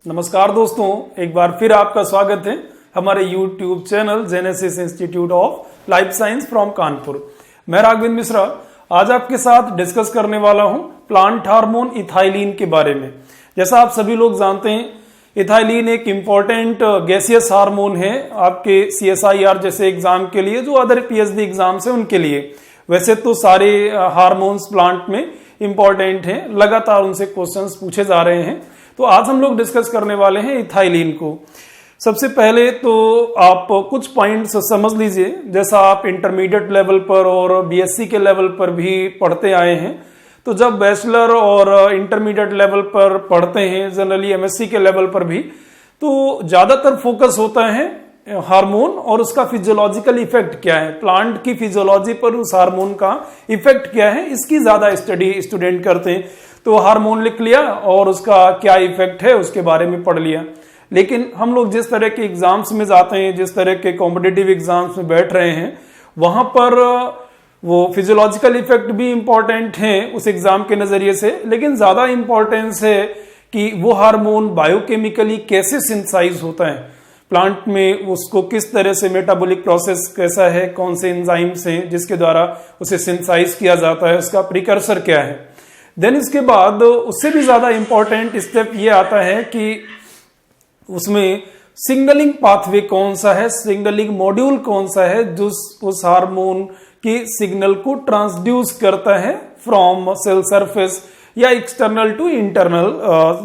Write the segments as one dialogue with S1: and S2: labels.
S1: नमस्कार दोस्तों, एक बार फिर आपका स्वागत है हमारे YouTube channel genesis institute of life science from Kanpur. मैं राघवेंद्र मिश्रा आज आपके साथ डिस्कस करने वाला हूं प्लांट हार्मोन इथाइलिन के बारे में। जैसा आप सभी लोग जानते हैं, इथाइलिन एक इम्पॉर्टेंट गैसियस हार्मोन है आपके CSIR जैसे एग्जाम के लिए, जो अदर PhD एग्जाम्स है उनके लिए। वैसे तो सारे हार्मोन्स प्लांट में इंपॉर्टेंट हैं, लगातार उनसे क्वेश्चंस पूछे जा रहे हैं। तो आज हम लोग डिस्कस करने वाले हैं इथाइलिन को। सबसे पहले तो आप कुछ पॉइंट्स समझ लीजिए। जैसा आप इंटरमीडिएट लेवल पर और BSc के लेवल पर भी पढ़ते आए हैं, तो जब बैचलर और इंटरमीडिएट लेवल पर पढ़ते हैं, जनरली MSc के लेवल पर भी, तो ज्यादातर फोकस होता है हार्मोन और उसका फिजियोलॉजिकल इफेक्ट क्या है, प्लांट की फिजियोलॉजी पर उस हार्मोन का इफेक्ट क्या है, इसकी ज्यादा स्टडी स्टूडेंट करते हैं। तो हार्मोन लिख लिया और उसका क्या इफेक्ट है उसके बारे में पढ़ लिया। लेकिन हम लोग जिस तरह के एग्जाम्स में जाते हैं, जिस तरह के कॉम्पिटिटिव एग्जाम्स में बैठ रहे हैं, वहां पर वो फिजियोलॉजिकल इफेक्ट भी इंपॉर्टेंट है उस एग्जाम के नजरिए से, लेकिन ज्यादा इंपॉर्टेंस है कि वो हार्मोन बायोकेमिकली कैसे सिंथेसाइज होता है प्लांट में, उसको किस तरह से मेटाबॉलिक प्रोसेस कैसा है, कौन से एंजाइम्स हैं जिसके द्वारा उसे सिंथेसाइज किया जाता है, उसका प्रिकर्सर क्या है। देन इसके बाद उससे भी ज्यादा इंपॉर्टेंट स्टेप ये आता है कि उसमें सिग्नलिंग पाथवे कौन सा है, सिग्नलिंग मॉड्यूल कौन सा है जो उस हार्मोन की सिग्नल को ट्रांसड्यूस करता है फ्रॉम सेल सरफेस या एक्सटर्नल टू इंटरनल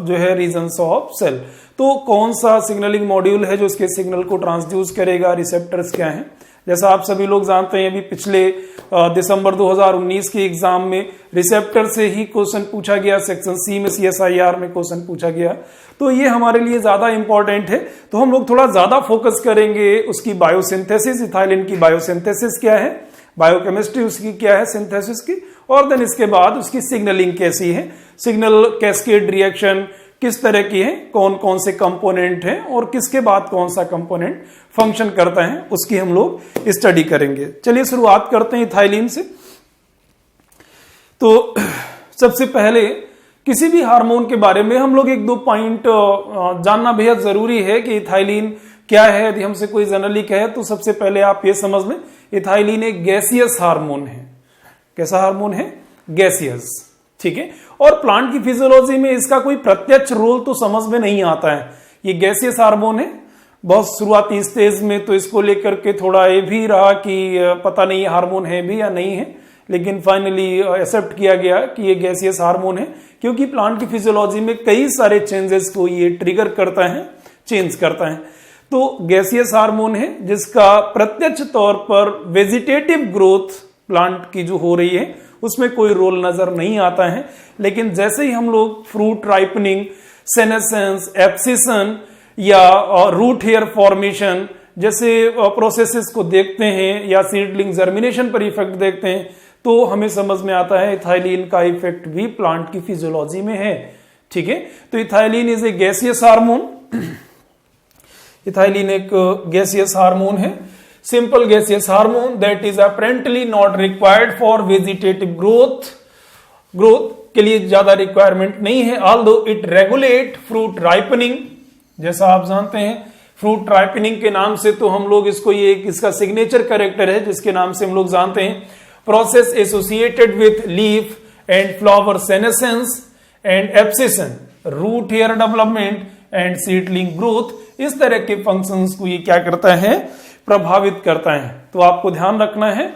S1: जो है रीजन्स ऑफ सेल। तो कौन सा सिग्नलिंग मॉड्यूल है जो उसके सिग्नल को ट्रांसड्यूस करेगा, रिसेप्टर्स क्या हैं। जैसा आप सभी लोग जानते हैं, अभी पिछले दिसंबर 2019 के एग्जाम में रिसेप्टर से ही क्वेश्चन पूछा गया, सेक्शन C में CSIR में क्वेश्चन पूछा गया। तो ये हमारे लिए ज्यादा इंपॉर्टेंट है, तो हम लोग थोड़ा ज्यादा फोकस करेंगे उसकी बायोसिंथेसिस, इथाइलिन की बायोसिंथेसिस क्या है, बायोकेमिस्ट्री उसकी क्या है सिंथेसिस की, और देन इसके बाद उसकी सिग्नलिंग कैसी है, सिग्नल कैस्केड रिएक्शन किस तरह की है, कौन कौन से कंपोनेंट हैं और किसके बाद कौन सा कंपोनेंट फंक्शन करता है, उसकी हम लोग स्टडी करेंगे। चलिए शुरुआत करते हैं इथाइलिन से। तो सबसे पहले किसी भी हार्मोन के बारे में हम लोग एक दो पॉइंट जानना बेहद जरूरी है कि इथाइलिन क्या है। यदि हमसे कोई जनरली कहे तो सबसे पहले आप ये समझ लें, इथाइलिन एक गैसियस हार्मोन है। कैसा हार्मोन है? गैसियस, ठीक है। और प्लांट की फिजियोलॉजी में इसका कोई प्रत्यक्ष रोल तो समझ में नहीं आता है। ये गैसियस हार्मोन है। बहुत शुरुआती स्टेज में तो इसको लेकर के थोड़ा ये भी रहा कि पता नहीं ये हार्मोन है भी या नहीं है, लेकिन फाइनली एक्सेप्ट किया गया कि ये गैसियस हार्मोन है, क्योंकि प्लांट की फिजियोलॉजी में कई सारे चेंजेस को ये ट्रिगर करता है, चेंज करता है। तो गैसियस हार्मोन है जिसका प्रत्यक्ष तौर पर वेजिटेटिव ग्रोथ प्लांट की जो हो रही है उसमें कोई रोल नजर नहीं आता है। लेकिन जैसे ही हम लोग फ्रूट राइपनिंग, सेनेसेंस, एब्सिशन या रूट हेयर फॉर्मेशन जैसे प्रोसेसेस को देखते हैं या सीडलिंग जर्मिनेशन पर इफेक्ट देखते हैं, तो हमें समझ में आता है इथाइलिन का इफेक्ट भी प्लांट की फिजियोलॉजी में है, ठीक है। तो ethylene is a gaseous hormone. Ethylene एक गैसियस हार्मोन है, simple gaseous hormone that is apparently not required for vegetative growth के लिए ज्यादा रिक्वायरमेंट नहीं है, although it regulate fruit ripening. जैसा आप जानते हैं, फ्रूट राइपनिंग के नाम से तो हम लोग इसको, ये इसका सिग्नेचर कैरेक्टर है जिसके नाम से हम लोग जानते हैं, process associated with leaf and flower senescence and abscission, root hair development and seedling growth. इस तरह के फंक्शंस को ये क्या करता है, प्रभावित करता है। तो आपको ध्यान रखना है,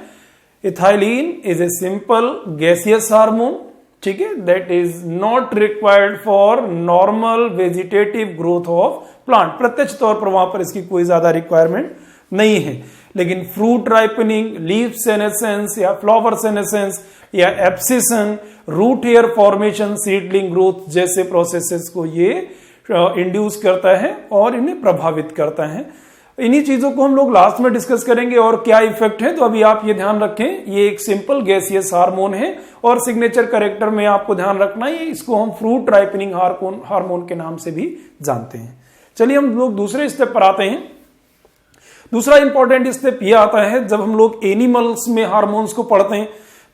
S1: ethylene is a simple gaseous hormone, ठीक है, that is not required for normal vegetative growth of plant. प्रत्यक्ष तौर पर वहां पर इसकी कोई ज्यादा रिक्वायरमेंट नहीं है। लेकिन फ्रूट राइपनिंग, लीफ सेनेसेंस या फ्लावर सेनेसेंस या abscission, root hair formation, seedling growth जैसे प्रोसेसेस को ये इंड्यूस करता है और इन्हें प्रभावित करता है। इन्हीं चीजों को हम लोग लास्ट में डिस्कस करेंगे और क्या इफेक्ट है। तो अभी आप ये ध्यान रखें, ये एक सिंपल गैसियस हार्मोन है और सिग्नेचर कैरेक्टर में आपको ध्यान रखना है, इसको हम फ्रूट राइपनिंग हार्मोन के नाम से भी जानते हैं। चलिए हम लोग दूसरे स्टेप पर आते हैं। दूसरा इंपॉर्टेंट स्टेप यह आता है, जब हम लोग एनिमल्स में हार्मोन्स को पढ़ते हैं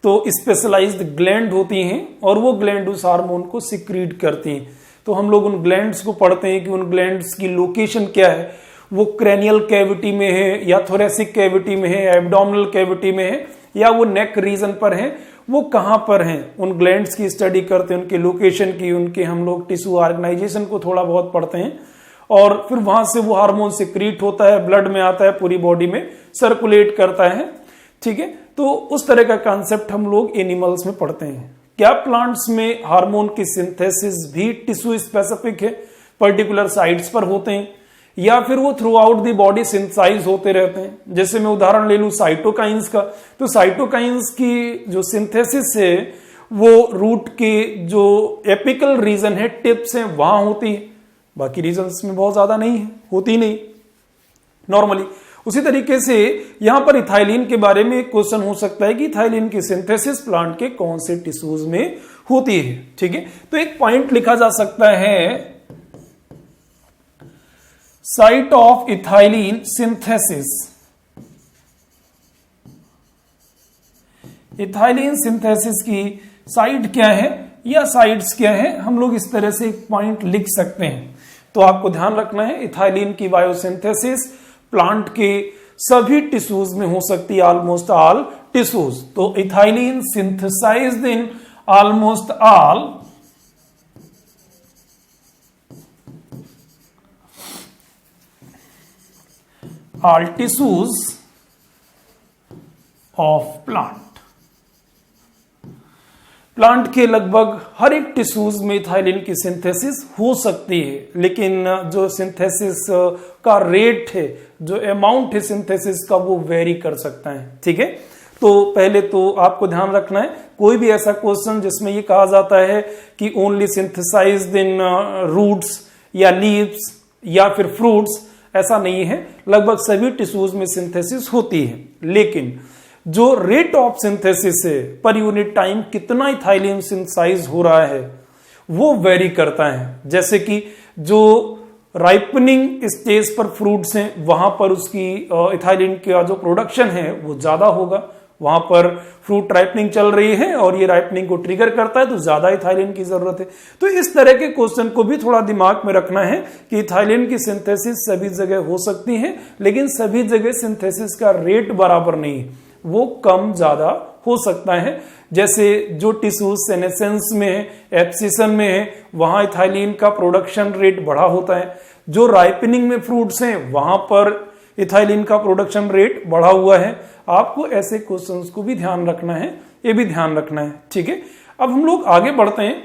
S1: तो स्पेशलाइज्ड ग्लैंड होती हैं और वो ग्लैंड उस हार्मोन को सिक्रीट करती हैं। तो हम लोग उन ग्लैंड्स को पढ़ते हैं कि उन ग्लैंड्स की लोकेशन क्या है, वो क्रेनियल कैविटी में है या थोरेसिक कैविटी में है, एब्डोमिनल कैविटी में है, या वो नेक रीजन पर है, वो कहां पर हैं। उन ग्लैंड्स की स्टडी करते हैं, उनके लोकेशन की, उनके हम लोग टिश्यू ऑर्गेनाइजेशन को थोड़ा बहुत पढ़ते हैं, और फिर वहां से वो हार्मोन सिक्रीट होता है, ब्लड में आता है, पूरी बॉडी में सर्कुलेट करता है। ठीक है, तो उस तरह का कॉन्सेप्ट हम लोग एनिमल्स में पढ़ते हैं। क्या प्लांट्स में हार्मोन की सिंथेसिस भी टिश्यू स्पेसिफिक है, पर्टिकुलर साइट्स पर होते हैं, या फिर वो throughout the body synthesize होते रहते हैं। जैसे मैं उदाहरण ले लूं साइटोकाइंस का, तो साइटोकाइंस की जो सिंथेसिस है वो रूट के जो एपिकल रीजन है, टिप्स हैं, वहां होती है, बाकी रीजन्स में बहुत ज्यादा नहीं है, होती नहीं नॉर्मली। उसी तरीके से यहां पर इथाइलिन के बारे में एक क्वेश्चन हो सकता है कि इथाइलिन की सिंथेसिस प्लांट के कौन से टिश्यूज में होती है। ठीक है, तो एक पॉइंट लिखा जा सकता है, site of ethylene synthesis. Ethylene synthesis की साइट क्या है या साइट्स क्या है, हम लोग इस तरह से एक पॉइंट लिख सकते हैं। तो आपको ध्यान रखना है, इथाइलिन की बायोसिंथेसिस प्लांट के सभी टिश्यूज में हो सकती है, ऑलमोस्ट ऑल टिश्यूज। तो ethylene synthesized in almost all tissues of plant. Plant के लगभग हर एक टिश्यूज में इथाइलिन की सिंथेसिस हो सकती है, लेकिन जो सिंथेसिस का रेट है, जो अमाउंट है सिंथेसिस का, वो वेरी कर सकता है। ठीक है, तो पहले तो आपको ध्यान रखना है, कोई भी ऐसा क्वेश्चन जिसमें ये कहा जाता है कि ओनली सिंथेसाइज्ड इन रूट्स या लीव्स या फिर फ्रूट्स, ऐसा नहीं है। लगभग सभी टिश्यूज में सिंथेसिस होती है, लेकिन जो रेट ऑफ सिंथेसिस है, पर यूनिट टाइम कितना इथाइलिन सिंथेसाइज हो रहा है, वो वेरी करता है। जैसे कि जो राइपनिंग स्टेज पर फ्रूट्स हैं, वहां पर उसकी इथाइलिन का जो प्रोडक्शन है वो ज्यादा होगा। वहां पर फ्रूट राइपनिंग चल रही है और ये राइपनिंग को ट्रिगर करता है, तो ज्यादा इथाइलिन की जरूरत है। तो इस तरह के क्वेश्चन को भी थोड़ा दिमाग में रखना है कि इथाइलिन की सिंथेसिस सभी जगह हो सकती है, लेकिन सभी जगह सिंथेसिस का रेट बराबर नहीं है, वो कम ज्यादा हो सकता है। जैसे जो टिश्यूज सेनेसेंस में है, एब्सिशन में है, वहां इथाइलिन का प्रोडक्शन रेट बड़ा होता है। जो राइपनिंग में फ्रूट्स हैं, वहां पर इथाइलिन का प्रोडक्शन रेट बढ़ा हुआ है। आपको ऐसे क्वेश्चंस को भी ध्यान रखना है, ये भी ध्यान रखना है। ठीक है, अब हम लोग आगे बढ़ते हैं,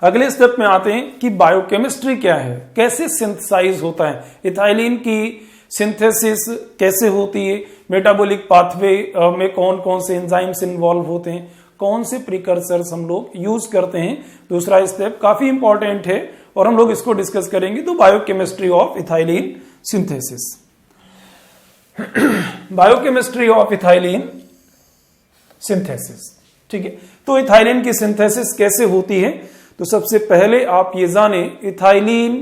S1: अगले स्टेप में आते हैं कि बायोकेमिस्ट्री क्या है, कैसे सिंथेसाइज होता है, इथाइलिन की सिंथेसिस कैसे होती है, मेटाबॉलिक पाथवे में कौन कौन से एंजाइम्स इन्वॉल्व होते हैं, कौन से प्रिकर्सर्स हम लोग यूज करते हैं। दूसरा स्टेप काफी इंपॉर्टेंट है और हम लोग इसको डिस्कस करेंगे। तो biochemistry of ethylene synthesis. Biochemistry of ethylene synthesis. ठीक है, तो इथाइलिन की सिंथेसिस कैसे होती है, तो सबसे पहले आप ये जाने इथाइलिन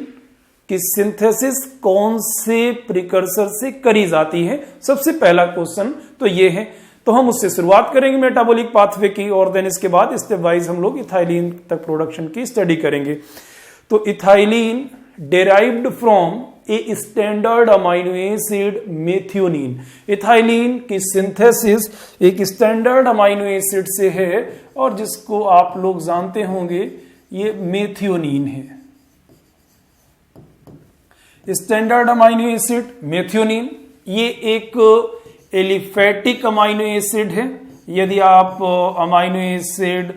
S1: की सिंथेसिस कौन से प्रिकर्सर से करी जाती है। सबसे पहला क्वेश्चन तो ये है, तो हम उससे शुरुआत करेंगे मेटाबॉलिक पाथवे की, और देन इसके बाद स्टेप वाइज हम लोग इथाइलिन तक प्रोडक्शन की स्टडी करेंगे। तो ethylene derived from a standard amino acid methionine. Ethylene की सिंथेसिस एक स्टैंडर्ड अमाइनो एसिड से है, और जिसको आप लोग जानते होंगे ये मेथियोनिन है। स्टैंडर्ड अमाइनो एसिड मेथियोनिन, ये एक एलिफेटिक अमाइनो एसिड है। यदि आप अमाइनो एसिड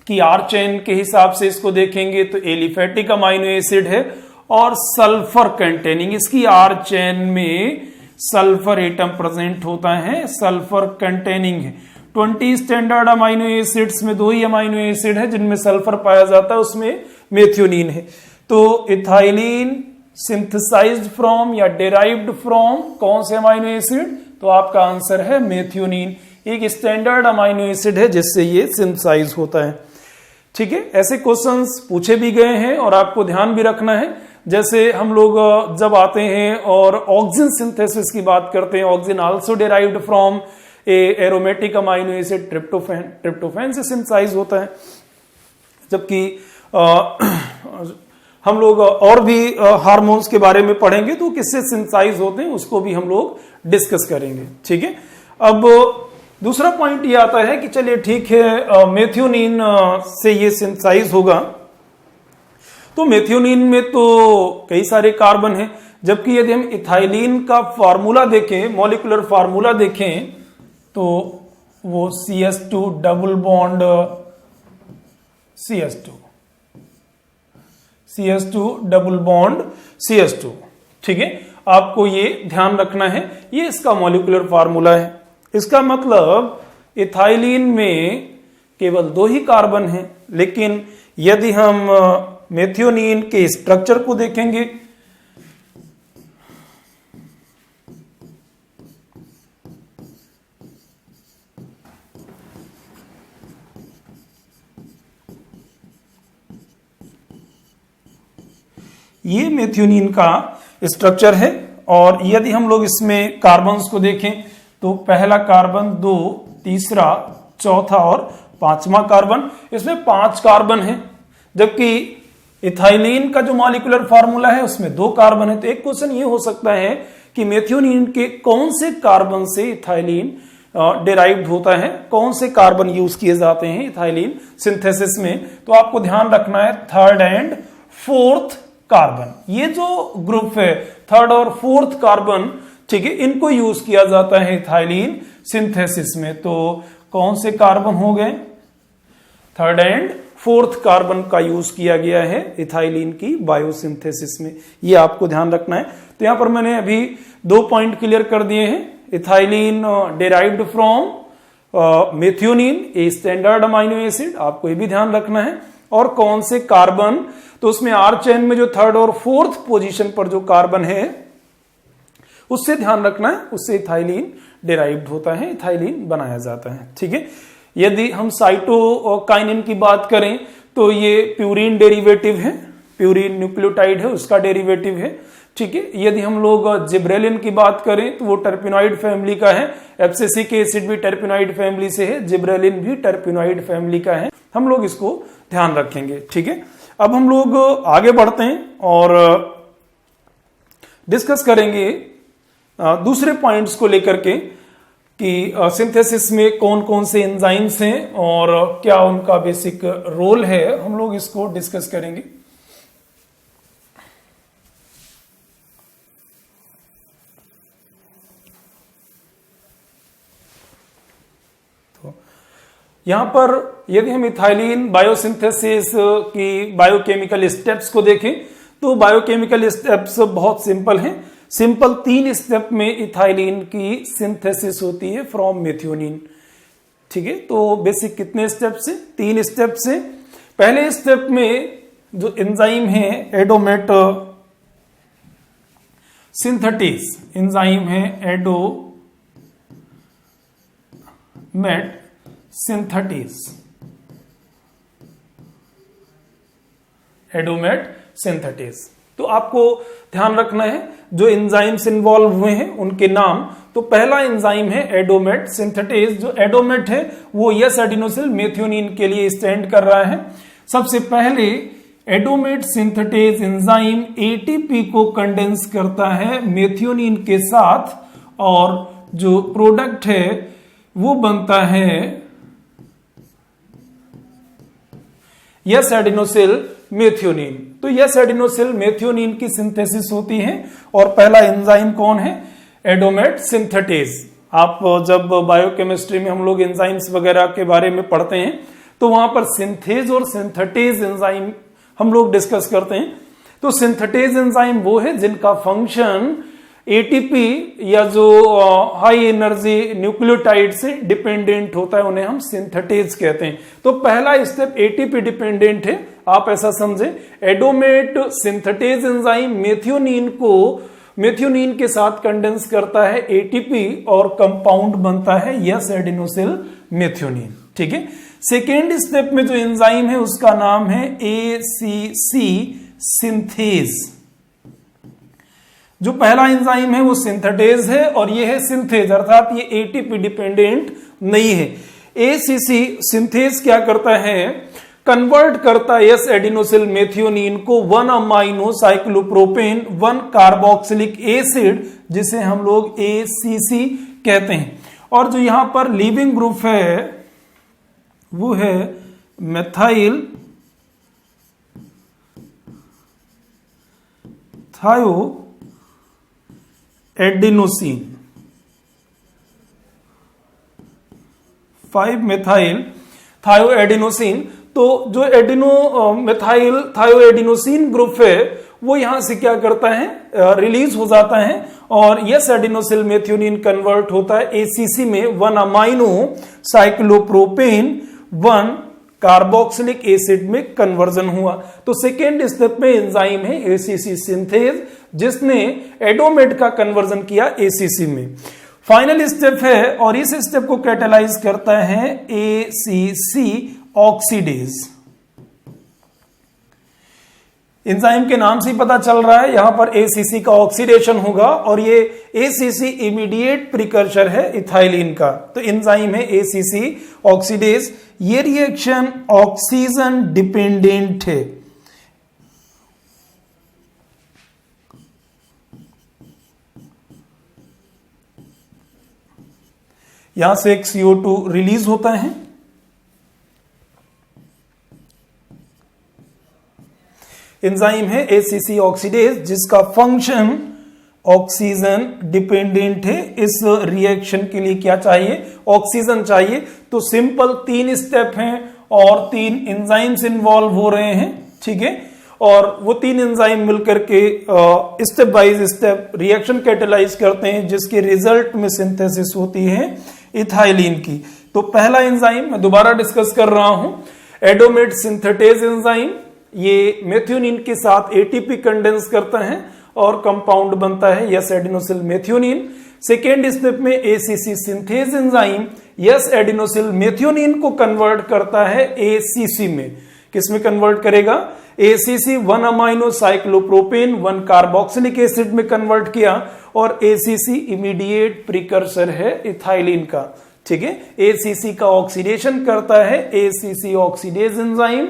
S1: की आर चेन के हिसाब से इसको देखेंगे तो एलिफेटिक अमाइनो एसिड है, और सल्फर कंटेनिंग, इसकी आर चेन में सल्फर एटम प्रेजेंट होता है, सल्फर कंटेनिंग है। 20 स्टैंडर्ड अमाइनो एसिड्स में 2 ही अमाइनो एसिड है जिनमें सल्फर पाया जाता है, उसमें मेथियोनिन है। तो इथाइलिन सिंथेसाइज्ड फ्रॉम या डेराइव्ड फ्रॉम कौन से अमाइनो एसिड, तो आपका आंसर है मेथियोनिन। एक स्टैंडर्ड अमाइनो एसिड है जिससे ये सिंथेसाइज होता है। ठीक है, ऐसे क्वेश्चंस पूछे भी गए हैं और आपको ध्यान भी रखना है। जैसे हम लोग जब आते हैं और ऑक्सिन सिंथेसिस की बात करते हैं, auxin also derived from A aromatic amino acid tryptophan. Tryptophan से सिंथेसाइज होता है, जबकि हम लोग और भी हार्मोन्स के बारे में पढ़ेंगे, तो किससे सिंथेसाइज होते हैं उसको भी हम लोग डिस्कस करेंगे। ठीक है, अब दूसरा पॉइंट ये आता है कि चलिए ठीक है, मेथियोनिन से ये सिंथेसाइज होगा, तो मेथियोनिन में तो कई सारे कार्बन हैं, जबकि यदि हम इथाइलिन का फार्मूला देखें, मॉलिक्यूलर फार्मूला देखें, तो वो CH2 double bond CH2 double bond CH2। ठीक है, आपको ये ध्यान रखना है, ये इसका मॉलिक्यूलर फार्मूला है। इसका मतलब इथाइलिन में केवल 2 ही कार्बन हैं, लेकिन यदि हम मेथियोनिन के स्ट्रक्चर को देखेंगे, ये मेथियोनिन का स्ट्रक्चर है, और यदि हम लोग इसमें कार्बन्स को देखें तो पहला कार्बन, 2, तीसरा, चौथा और 5वां कार्बन, इसमें 5 कार्बन है, जबकि इथाइलिन का जो मॉलिक्यूलर फार्मूला है उसमें 2 कार्बन है। तो एक क्वेश्चन ये हो सकता है कि मेथियोनिन के कौन से कार्बन से इथाइलिन डिराइव्ड होता है, कौन से कार्बन यूज किए जाते हैं इथाइलिन सिंथेसिस में। तो आपको ध्यान रखना है 3rd एंड 4th कार्बन, ये जो ग्रुप है 3rd और 4th कार्बन, ठीक है, इनको यूज किया जाता है इथाइलिन सिंथेसिस में। तो कौन से कार्बन हो गए, 3rd एंड 4th कार्बन का यूज किया गया है इथाइलिन की बायोसिंथेसिस में, ये आपको ध्यान रखना है। तो यहां पर मैंने अभी 2 पॉइंट क्लियर कर दिए हैं। Ethylene derived from methionine, a standard amino acid, आपको ये भी ध्यान रखना है। और कौन से कार्बन, तो उसमें आर चेन में जो 3rd और 4th पोजीशन पर जो कार्बन है उससे ध्यान रखना है, उससे इथाइलिन डिराइव्ड होता है, इथाइलिन बनाया जाता है। ठीक है, यदि हम साइटोकाइनिन की बात करें तो ये प्यूरिन डेरिवेटिव है, प्यूरिन न्यूक्लियोटाइड है, उसका डेरिवेटिव है। ठीक है, यदि हम लोग जिब्रेलिन की बात करें तो वो टर्पिनॉइड फैमिली का है, एब्सिसिक एसिड भी टर्पिनॉइड फैमिली से है, जिब्रेलिन भी टर्पिनॉइड फैमिली का है, हम लोग इसको ध्यान रखेंगे। ठीक है, अब हम लोग आगे बढ़ते हैं और डिस्कस करेंगे दूसरे पॉइंट्स को लेकर के कि सिंथेसिस में कौन कौन से एंजाइम्स हैं और क्या उनका बेसिक रोल है, हम लोग इसको डिस्कस करेंगे। तो यहां पर यदि हम इथाइलिन बायोसिंथेसिस की बायोकेमिकल स्टेप्स को देखें तो बायोकेमिकल स्टेप्स बहुत सिंपल हैं। सिंपल 3 स्टेप में इथाइलिन की सिंथेसिस होती है फ्रॉम मेथियोनिन। ठीक है, तो बेसिक कितने स्टेप से, 3 स्टेप से। पहले स्टेप में जो एंजाइम है एडोमेट सिंथेटिस, एंजाइम है एडोमेट सिंथेटिस, एडोमेट सिंथेटिस। तो आपको ध्यान रखना है जो एंजाइम्स इन्वॉल्व हुए हैं उनके नाम। तो पहला एंजाइम है एडोमेट सिंथेटिस। जो एडोमेट है वो यस एडिनोसिल मेथियोनिन के लिए स्टैंड कर रहा है। सबसे पहले एडोमेट सिंथेटिस एंजाइम एटीपी को कंडेंस करता है मेथियोनिन के साथ और जो प्रोडक्ट है वो बनता है यस एडिनोसिल मेथियोनिन। तो यस एडिनोसिल मेथियोनिन की सिंथेसिस होती है और पहला एंजाइम कौन है, एडोमेट सिंथेटिस। आप जब बायोकेमिस्ट्री में हम लोग एंजाइम्स वगैरह के बारे में पढ़ते हैं तो वहां पर सिंथेज और सिंथेटिस एंजाइम हम लोग डिस्कस करते हैं। तो सिंथेटिस एंजाइम वो है जिनका फंक्शन एटीपी या जो हाई एनर्जी न्यूक्लियोटाइड से डिपेंडेंट होता है, उन्हें हम सिंथेटिस कहते हैं। तो पहला स्टेप एटीपी डिपेंडेंट है, आप ऐसा समझे। एडोमेट सिंथेटिस एंजाइम मेथियोनिन के साथ कंडेंस करता है एटीपी और कंपाउंड बनता है यस एडिनोसिल मेथियोनिन। ठीक है, सेकेंड स्टेप में जो एंजाइम है उसका नाम है एसीसी सिंथेज। जो पहला एंजाइम है वो सिंथेटेज है और ये है सिंथेज, अर्थात ये एटीपी डिपेंडेंट नहीं है। एसीसी सिंथेज क्या करता है, कन्वर्ट करता है एस एडिनोसिल मेथियोनिन को 1 अमाइनो साइक्लोप्रोपेन 1 कार्बोक्सिलिक एसिड, जिसे हम लोग ACC कहते हैं। और जो यहां पर लीविंग ग्रुप है वो है मेथाइल थायो एडिनोसिन, 5 मेथाइल थायो एडिनोसिन। तो जो मेथाइल थायो एडिनोसिन ग्रुप है वो यहां से क्या करता है, रिलीज हो जाता है और यस एडिनोसिल मेथियोनिन कन्वर्ट होता है ACC में 1 अमाइनो साइक्लोप्रोपेन 1 कार्बोक्सिलिक एसिड में कन्वर्जन हुआ। तो सेकेंड स्टेप में एंजाइम है ACC सिंथेज, जिसने एडोमेट का कन्वर्जन किया ACC में। फाइनल स्टेप है और इस स्टेप को कैटेलाइज करता है ACC ऑक्सीडेज। एंजाइम के नाम से ही पता चल रहा है यहां पर ACC का ऑक्सीडेशन होगा और ये ACC इमीडिएट प्रिकर्सर है इथाइलिन का। तो एंजाइम है ACC ऑक्सीडेज। ये रिएक्शन ऑक्सीजन डिपेंडेंट है। यहां से एक CO2 रिलीज होता है। एंजाइम है ACC ऑक्सीडेज, जिसका फंक्शन ऑक्सीजन डिपेंडेंट है। इस रिएक्शन के लिए क्या चाहिए, ऑक्सीजन चाहिए। तो सिंपल 3 स्टेप हैं और 3 एंजाइम्स इन्वॉल्व हो रहे हैं, ठीक है। और वो 3 एंजाइम मिलकर के step by step reaction catalyse करते हैं, जिसके रिजल्ट में सिंथेसिस होती है इथाइलिन की। तो पहला एंजाइम मैं दोबारा डिस्कस कर रहा हूं, एडोमेट सिंथेटेज एंजाइम। ये मेथियोनिन के साथ ATP कंडेंस करता है और कंपाउंड बनता है S adenosyl methionine. Second step में ACC synthase enzyme S adenosyl methionine को कन्वर्ट करता है ACC में। किस में कन्वर्ट करेगा, ACC 1 amino cyclopropane 1 carboxylic acid में कन्वर्ट किया और ACC इमीडिएट प्रिकर्सर है इथाइलिन का, ठीक है। ACC का ऑक्सीडेशन करता है ACC ऑक्सीडेज एंजाइम।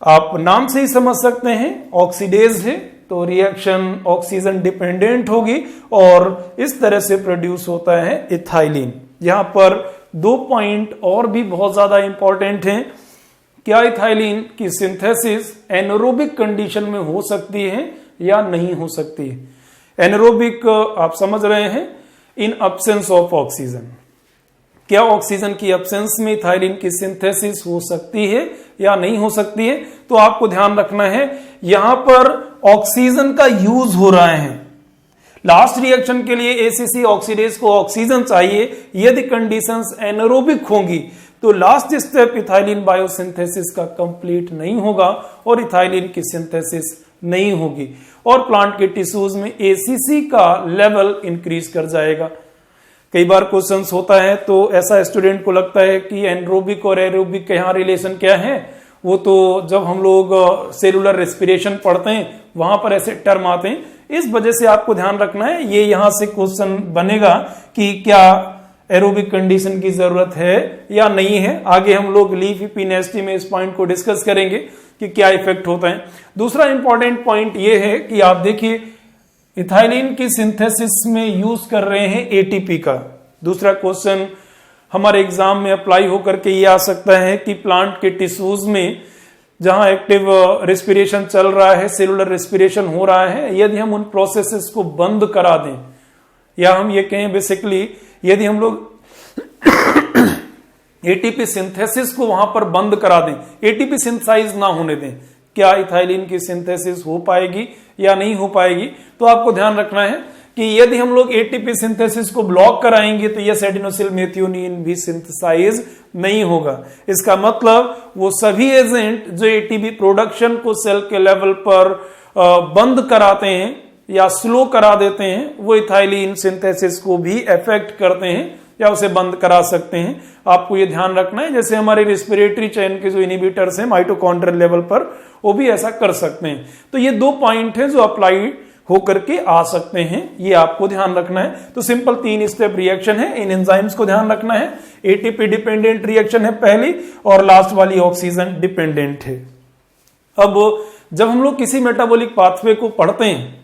S1: आप नाम से ही समझ सकते हैं ऑक्सीडेज है तो रिएक्शन ऑक्सीजन डिपेंडेंट होगी और इस तरह से प्रोड्यूस होता है इथाइलिन। यहां पर 2 पॉइंट और भी बहुत ज्यादा इंपॉर्टेंट हैं। क्या इथाइलिन की सिंथेसिस एनारोबिक कंडीशन में हो सकती है या नहीं हो सकती है। एनारोबिक आप समझ रहे हैं, इन एब्सेंस ऑफ ऑक्सीजन। क्या ऑक्सीजन की एब्सेंस में इथाइलिन की सिंथेसिस हो सकती है या नहीं हो सकती है। तो आपको ध्यान रखना है यहां पर ऑक्सीजन का यूज हो रहा है। लास्ट रिएक्शन के लिए ACC ऑक्सीडेज को ऑक्सीजन चाहिए। यदि कंडीशंस एनारोबिक होंगी तो लास्ट स्टेप इथाइलिन बायोसिंथेसिस का कंप्लीट नहीं होगा और इथाइलिन की सिंथेसिस नहीं होगी और प्लांट के टिश्यूज में ACC का लेवल इंक्रीज कर जाएगा। कई बार क्वेश्चंस होता है तो ऐसा स्टूडेंट को लगता है कि एनरोबिक और एरोबिक का यहाँ रिलेशन क्या है। वो तो जब हम लोग सेलुलर रेस्पिरेशन पढ़ते हैं वहां पर ऐसे टर्म आते हैं। इस वजह से आपको ध्यान रखना है, ये यहां से क्वेश्चन बनेगा कि क्या एरोबिक कंडीशन की जरूरत है या नहीं है। आगे हम लोग लीफ पिनेस्टी में इस पॉइंट को डिस्कस करेंगे कि क्या इफेक्ट होता है। दूसरा इंपॉर्टेंट पॉइंट ये है कि आप देखिए इथाइलिन की सिंथेसिस में यूज कर रहे हैं ATP का। दूसरा क्वेश्चन हमारे एग्जाम में अप्लाई होकर के ये आ सकता है कि प्लांट के टिश्यूज में जहां एक्टिव रेस्पिरेशन चल रहा है, सेलुलर रेस्पिरेशन हो रहा है, यदि हम उन प्रोसेसेस को बंद करा दें या हम ये कहें बेसिकली यदि हम लोग ATP सिंथेसिस को वहां पर बंद करा दें, ATP सिंथेसाइज ना होने दें, क्या इथाइलिन की सिंथेसिस हो पाएगी या नहीं हो पाएगी। तो आपको ध्यान रखना है कि यदि हम लोग ATP सिंथेसिस को ब्लॉक कराएंगे तो यह एडिनोसिल मेथियोनिन भी सिंथेसाइज नहीं होगा। इसका मतलब वो सभी एजेंट जो ATP प्रोडक्शन को सेल के लेवल पर बंद कराते हैं या स्लो करा देते हैं, वो इथाइलिन सिंथेसिस को भी अफेक्ट करते हैं या उसे बंद करा सकते हैं। आपको ये ध्यान रखना है, जैसे हमारे रेस्पिरेटरी चेन के जो इनहिबिटर्स हैं माइटोकॉन्ड्रियल लेवल पर, वो भी ऐसा कर सकते हैं। तो ये 2 पॉइंट हैं जो अप्लाई होकर के आ सकते हैं, ये आपको ध्यान रखना है। तो सिंपल 3 स्टेप रिएक्शन है, इन एंजाइम्स को ध्यान रखना है। एटीपी डिपेंडेंट रिएक्शन है पहली, और लास्ट वाली ऑक्सीजन डिपेंडेंट है। अब जब हम लोग किसी मेटाबॉलिक पाथवे को पढ़ते हैं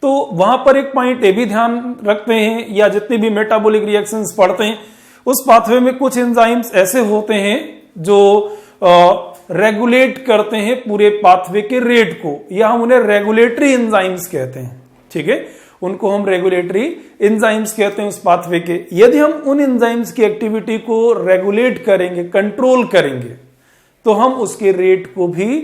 S1: तो वहां पर एक पॉइंट ये भी ध्यान रखते हैं, या जितनी भी मेटाबॉलिक रिएक्शंस पढ़ते हैं उस पाथवे में कुछ एंजाइम्स ऐसे होते हैं जो रेगुलेट करते हैं पूरे पाथवे के रेट को, या हम उन्हें रेगुलेटरी एंजाइम्स कहते हैं। ठीक है, उनको हम रेगुलेटरी एंजाइम्स कहते हैं उस पाथवे के। यदि हम उन एंजाइम्स की एक्टिविटी को रेगुलेट करेंगे, कंट्रोल करेंगे, तो हम उसके रेट को भी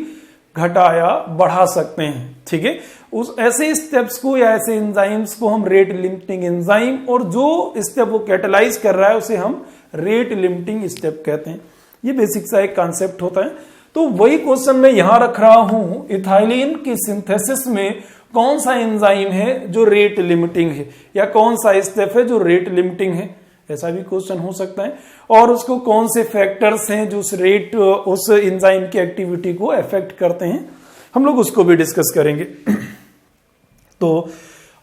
S1: घटा या बढ़ा सकते हैं। ठीक है, उस ऐसे स्टेप्स को या ऐसे एंजाइम्स को हम रेट लिमिटिंग एंजाइम, और जो स्टेप वो कैटेलाइज कर रहा है उसे हम रेट लिमिटिंग स्टेप कहते हैं। ये बेसिक सा एक कॉन्सेप्ट होता है। तो वही क्वेश्चन मैं यहां रख रहा हूं, इथाइलिन की सिंथेसिस में कौन सा एंजाइम है जो रेट लिमिटिंग है, या कौन सा स्टेप है जो रेट लिमिटिंग है, ऐसा भी क्वेश्चन हो सकता है। और उसको कौन से फैक्टर्स हैं जो उस एंजाइम की एक्टिविटी को अफेक्ट करते हैं, हम लोग उसको भी डिस्कस करेंगे। तो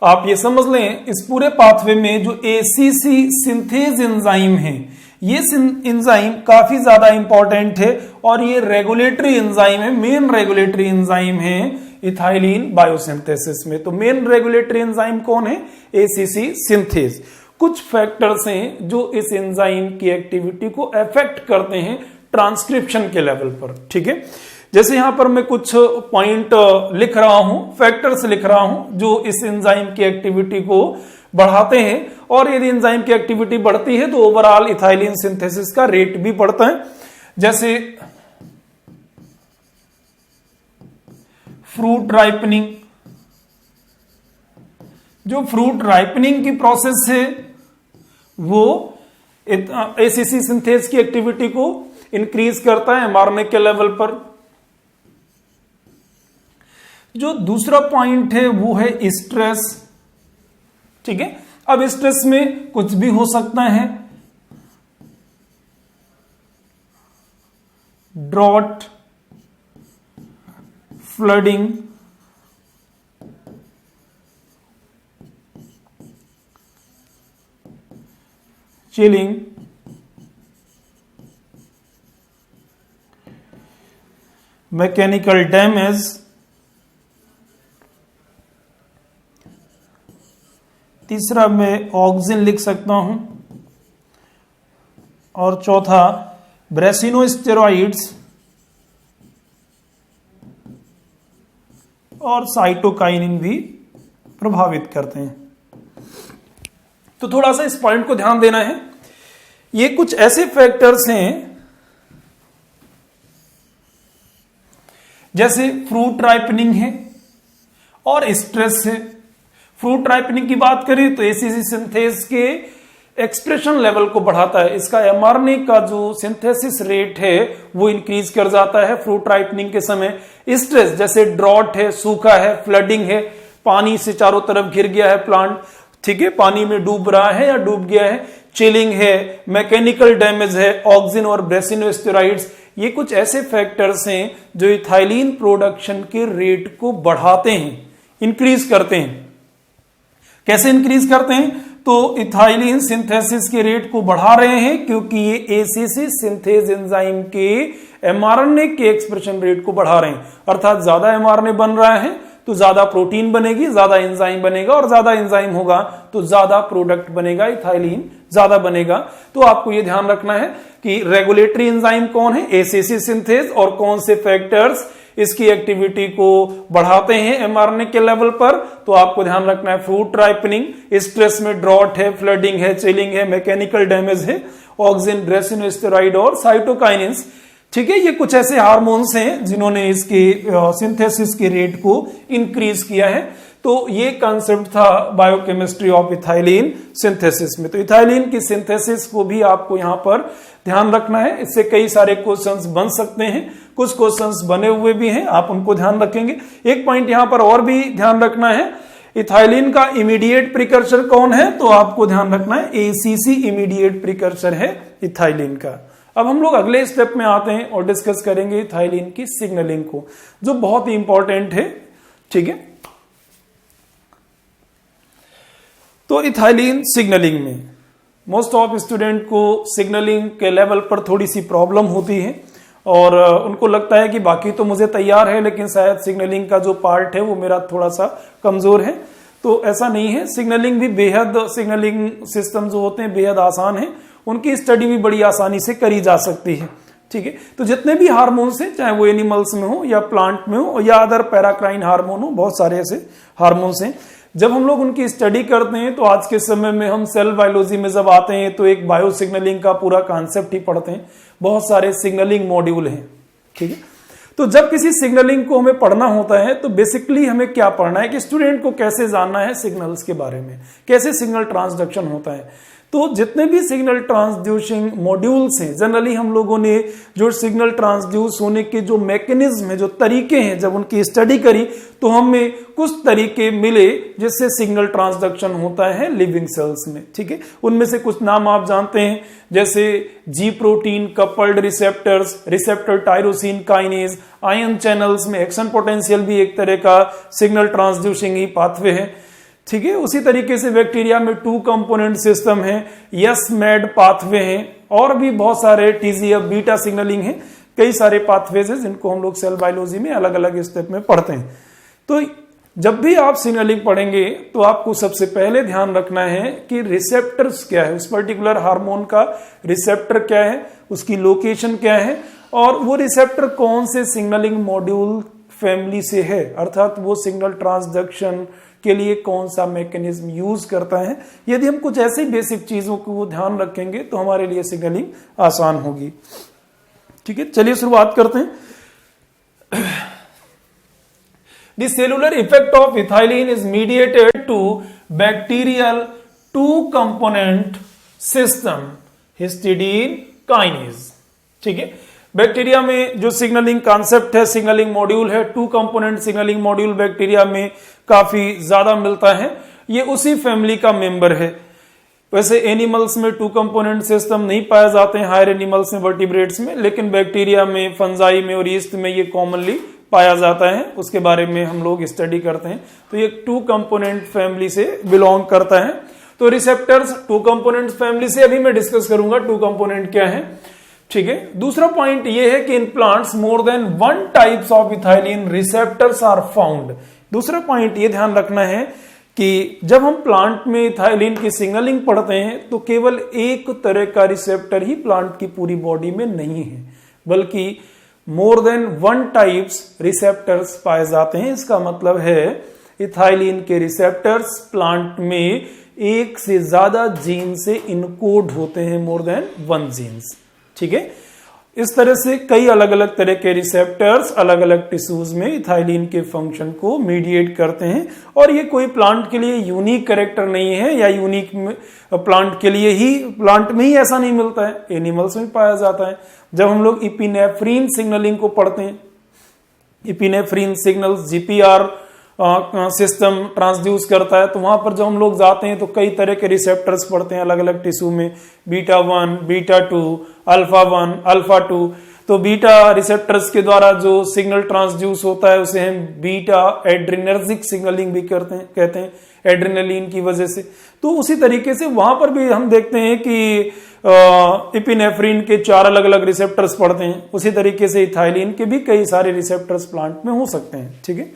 S1: आप ये समझ लें, इस पूरे पाथवे में जो एसीसी सिंथेज एंजाइम है, ये एंजाइम काफी ज्यादा इंपॉर्टेंट है, और ये रेगुलेटरी एंजाइम है, मेन रेगुलेटरी एंजाइम है इथाइलिन बायोसिंथेसिस में। तो मेन रेगुलेटरी एंजाइम कौन है? ACC synthase. कुछ फैक्टर्स हैं जो इस एंजाइम की एक्टिविटी को अफेक्ट करते हैं ट्रांसक्रिप्शन के लेवल पर। ठीक है, जैसे यहां पर मैं कुछ पॉइंट लिख रहा हूं, फैक्टर्स लिख रहा हूं जो इस एंजाइम की एक्टिविटी को बढ़ाते हैं, और यदि एंजाइम की एक्टिविटी बढ़ती है तो ओवरऑल इथाइलिन सिंथेसिस का रेट भी बढ़ता है। जैसे फ्रूट राइपनिंग, जो फ्रूट राइपनिंग की प्रोसेस है वो एसीसी सिंथेज की एक्टिविटी को इंक्रीज करता है एमआरएनए के लेवल पर। जो दूसरा पॉइंट है वो है स्ट्रेस। ठीक है, अब स्ट्रेस में कुछ भी हो सकता है, drought, flooding, chilling, mechanical damage, तीसरा मैं ऑक्सिन लिख सकता हूं, और चौथा ब्रेसिनोस्टेरॉइड्स और साइटोकाइनिन भी प्रभावित करते हैं। तो थोड़ा सा इस पॉइंट को ध्यान देना है। ये कुछ ऐसे फैक्टर्स हैं जैसे फ्रूट राइपनिंग है और स्ट्रेस है। फ्रूट राइपनिंग की बात करें तो एसीसी सिंथेज के एक्सप्रेशन लेवल को बढ़ाता है, इसका एमआरएनए का जो सिंथेसिस रेट है वो इंक्रीज कर जाता है फ्रूट राइपनिंग के समय। स्ट्रेस जैसे ड्रॉट है, सूखा है, फ्लडिंग है, पानी से चारों तरफ घिर गया है प्लांट, ठीक है, पानी में डूब रहा है या डूब गया है, चिलिंग है, मैकेनिकल डैमेज है, ऑक्सिन और ब्रेसिनोस्टेरॉइड्स, ये कुछ ऐसे फैक्टर्स हैं जो इथाइलिन प्रोडक्शन के रेट को बढ़ाते हैं, इंक्रीज करते हैं। कैसे इंक्रीज करते हैं? तो इथाइलिन सिंथेसिस के रेट को बढ़ा रहे हैं क्योंकि ये एसीसी सिंथेज एंजाइम के एमआरएनए के एक्सप्रेशन रेट को बढ़ा रहे हैं। अर्थात ज्यादा एमआरएनए बन रहा है तो ज्यादा प्रोटीन बनेगी, ज्यादा एंजाइम बनेगा, और ज्यादा एंजाइम होगा तो ज्यादा प्रोडक्ट बनेगा, इथाइलिन ज्यादा बनेगा। तो आपको यह ध्यान रखना है कि रेगुलेटरी एंजाइम कौन है, एसीसी सिंथेज, और कौन से फैक्टर्स इसकी एक्टिविटी को बढ़ाते हैं एमआरएनए के लेवल पर। तो आपको ध्यान रखना है फ्रूट राइपनिंग, स्ट्रेस में ड्रॉट है, फ्लडिंग है, चिलिंग है, मैकेनिकल डैमेज है, ऑक्सिन, ब्रेसिनोस्टेरॉइड और साइटोकाइनिन्स। ठीक है, ये कुछ ऐसे हार्मोन्स हैं जिन्होंने इसके सिंथेसिस के रेट को इंक्रीज किया है। तो ये कॉन्सेप्ट था बायोकेमिस्ट्री ऑफ इथाइलिन सिंथेसिस में। तो इथाइलिन की सिंथेसिस को भी आपको यहां पर ध्यान रखना है, इससे कई सारे क्वेश्चंस बन सकते हैं, कुछ क्वेश्चंस बने हुए भी हैं, आप उनको ध्यान रखेंगे। एक पॉइंट यहां पर और भी ध्यान रखना है, इथाइलिन का इमीडिएट प्रिकर्सर कौन है? तो आपको ध्यान रखना है एसीसी इमीडिएट प्रिकर्सर है इथाइलिन का। अब हम लोग अगले स्टेप में आते हैं और डिस्कस करेंगे इथाइलिन की सिग्नलिंग को, जो बहुत ही इंपॉर्टेंट है। ठीक है, तो इथाइलिन सिग्नलिंग में मोस्ट ऑफ स्टूडेंट को सिग्नलिंग के लेवल पर थोड़ी सी प्रॉब्लम होती है और उनको लगता है कि बाकी तो मुझे तैयार है लेकिन शायद सिग्नलिंग का जो पार्ट है वो मेरा थोड़ा सा कमजोर है। तो ऐसा नहीं है, सिग्नलिंग भी बेहद, सिग्नलिंग सिस्टम जो होते हैं बेहद आसान है, उनकी स्टडी भी बड़ी आसानी से करी जा सकती है। ठीक है, तो जितने भी हार्मोन्स हैं, चाहे वो एनिमल्स में हो या प्लांट में हो या अदर पैराक्राइन हार्मोन हो, बहुत सारे ऐसे हार्मोन्स हैं, जब हम लोग उनकी स्टडी करते हैं तो आज के समय में हम सेल बायोलॉजी में जब आते हैं तो एक बायो सिग्नलिंग का पूरा कॉन्सेप्ट ही पढ़ते हैं। बहुत सारे सिग्नलिंग मॉड्यूल हैं। ठीक है, तो जब किसी सिग्नलिंग को हमें पढ़ना होता है तो बेसिकली हमें क्या पढ़ना है कि स्टूडेंट को कैसे जानना है सिग्नल्स के बारे में, कैसे सिग्नल ट्रांसडक्शन होता है। तो जितने भी सिग्नल ट्रांसड्यूसिंग मॉड्यूल्स हैं, जनरली हम लोगों ने जो सिग्नल ट्रांसड्यूस होने के जो मैकेनिज्म है, जो तरीके हैं, जब उनकी स्टडी करी तो हमें कुछ तरीके मिले जिससे सिग्नल ट्रांसडक्शन होता है लिविंग सेल्स में। ठीक है, उनमें से कुछ नाम आप जानते हैं, जैसे जी protein coupled receptors, receptor tyrosine kinase, ion channels में एक्शन पोटेंशियल भी एक तरह का सिग्नल ट्रांसड्यूसिंग ही पाथवे है। ठीक है, उसी तरीके से बैक्टीरिया में 2 कंपोनेंट सिस्टम है, यस मैड पाथवे हैं, और भी बहुत सारे टीजीएफ बीटा सिग्नलिंग है, कई सारे पाथवेज हैं जिनको हम लोग सेल बायोलॉजी में अलग अलग स्टेप में पढ़ते हैं। तो जब भी आप सिग्नलिंग पढ़ेंगे तो आपको सबसे पहले ध्यान रखना है कि रिसेप्टर्स क्या है, उस पर्टिकुलर हार्मोन का रिसेप्टर क्या है, उसकी लोकेशन क्या है, और वो रिसेप्टर कौन से सिग्नलिंग मॉड्यूल फैमिली से है, अर्थात वो सिग्नल ट्रांसडक्शन के लिए कौन सा मैकेनिज्म यूज करता है। यदि हम कुछ ऐसी बेसिक चीजों को ध्यान रखेंगे तो हमारे लिए सिग्नलिंग आसान होगी। ठीक है, चलिए शुरुआत करते हैं। The cellular effect of ethylene is mediated to bacterial 2-component system, histidine kinase। ठीक है, बैक्टीरिया में जो सिग्नलिंग कॉन्सेप्ट है, सिग्नलिंग मॉड्यूल है, 2 कंपोनेंट सिग्नलिंग मॉड्यूल बैक्टीरिया में काफी ज्यादा मिलता है। ये उसी फैमिली का मेंबर है। वैसे एनिमल्स में 2 कंपोनेंट सिस्टम नहीं पाए जाते हैं, हायर एनिमल्स में, वर्टिब्रेट्स में, लेकिन बैक्टीरिया में, फंजाई में और यीस्ट में ये कॉमनली पाया जाता है। उसके बारे में हम लोग स्टडी करते हैं। तो ये 2 कंपोनेंट फैमिली से बिलोंग करता है। तो रिसेप्टर्स 2 कंपोनेंट फैमिली से अभी मैं डिस्कस करूंगा 2 कंपोनेंट क्या है। ठीक है, दूसरा पॉइंट ये है कि in plants more than 1 types of ethylene receptors are found. दूसरा पॉइंट ये ध्यान रखना है कि जब हम प्लांट में इथाइलिन की सिग्नलिंग पढ़ते हैं तो केवल एक तरह का रिसेप्टर ही प्लांट की पूरी बॉडी में नहीं है, बल्कि मोर देन 1 टाइप्स रिसेप्टर्स पाए जाते हैं। इसका मतलब है इथाइलिन के रिसेप्टर्स प्लांट में एक से ज्यादा जीन से इनकोड होते हैं, मोर देन 1 जीन्स। ठीक है, इस तरह से कई अलग अलग तरह के रिसेप्टर्स अलग अलग टिश्यूज में इथाइलिन के फंक्शन को मीडिएट करते हैं। और ये कोई प्लांट के लिए यूनिक कैरेक्टर नहीं है या यूनिक प्लांट के लिए ही, प्लांट में ही ऐसा नहीं मिलता है, एनिमल्स में पाया जाता है। जब हम लोग इपिनेफ्रीन सिग्नलिंग को पढ़ते हैं, इपिनेफ्रीन सिग्नल जीपीआर सिस्टम ट्रांसड्यूस करता है, तो वहां पर जब हम लोग जाते हैं तो कई तरह के रिसेप्टर्स पढ़ते हैं अलग अलग टिश्यू में, बीटा 1, बीटा 2, अल्फा 1, अल्फा 2। तो बीटा रिसेप्टर्स के द्वारा जो सिग्नल ट्रांसड्यूस होता है उसे हम बीटा एड्रिनर्जिक सिग्नलिंग भी कहते हैं एड्रिनलिन की वजह से। तो उसी तरीके से वहां पर भी हम देखते हैं कि इपिनेफ्रीन के 4 अलग अलग रिसेप्टर्स पढ़ते हैं। उसी तरीके से इथाइलिन के भी कई सारे रिसेप्टर्स प्लांट में हो सकते हैं। ठीक है,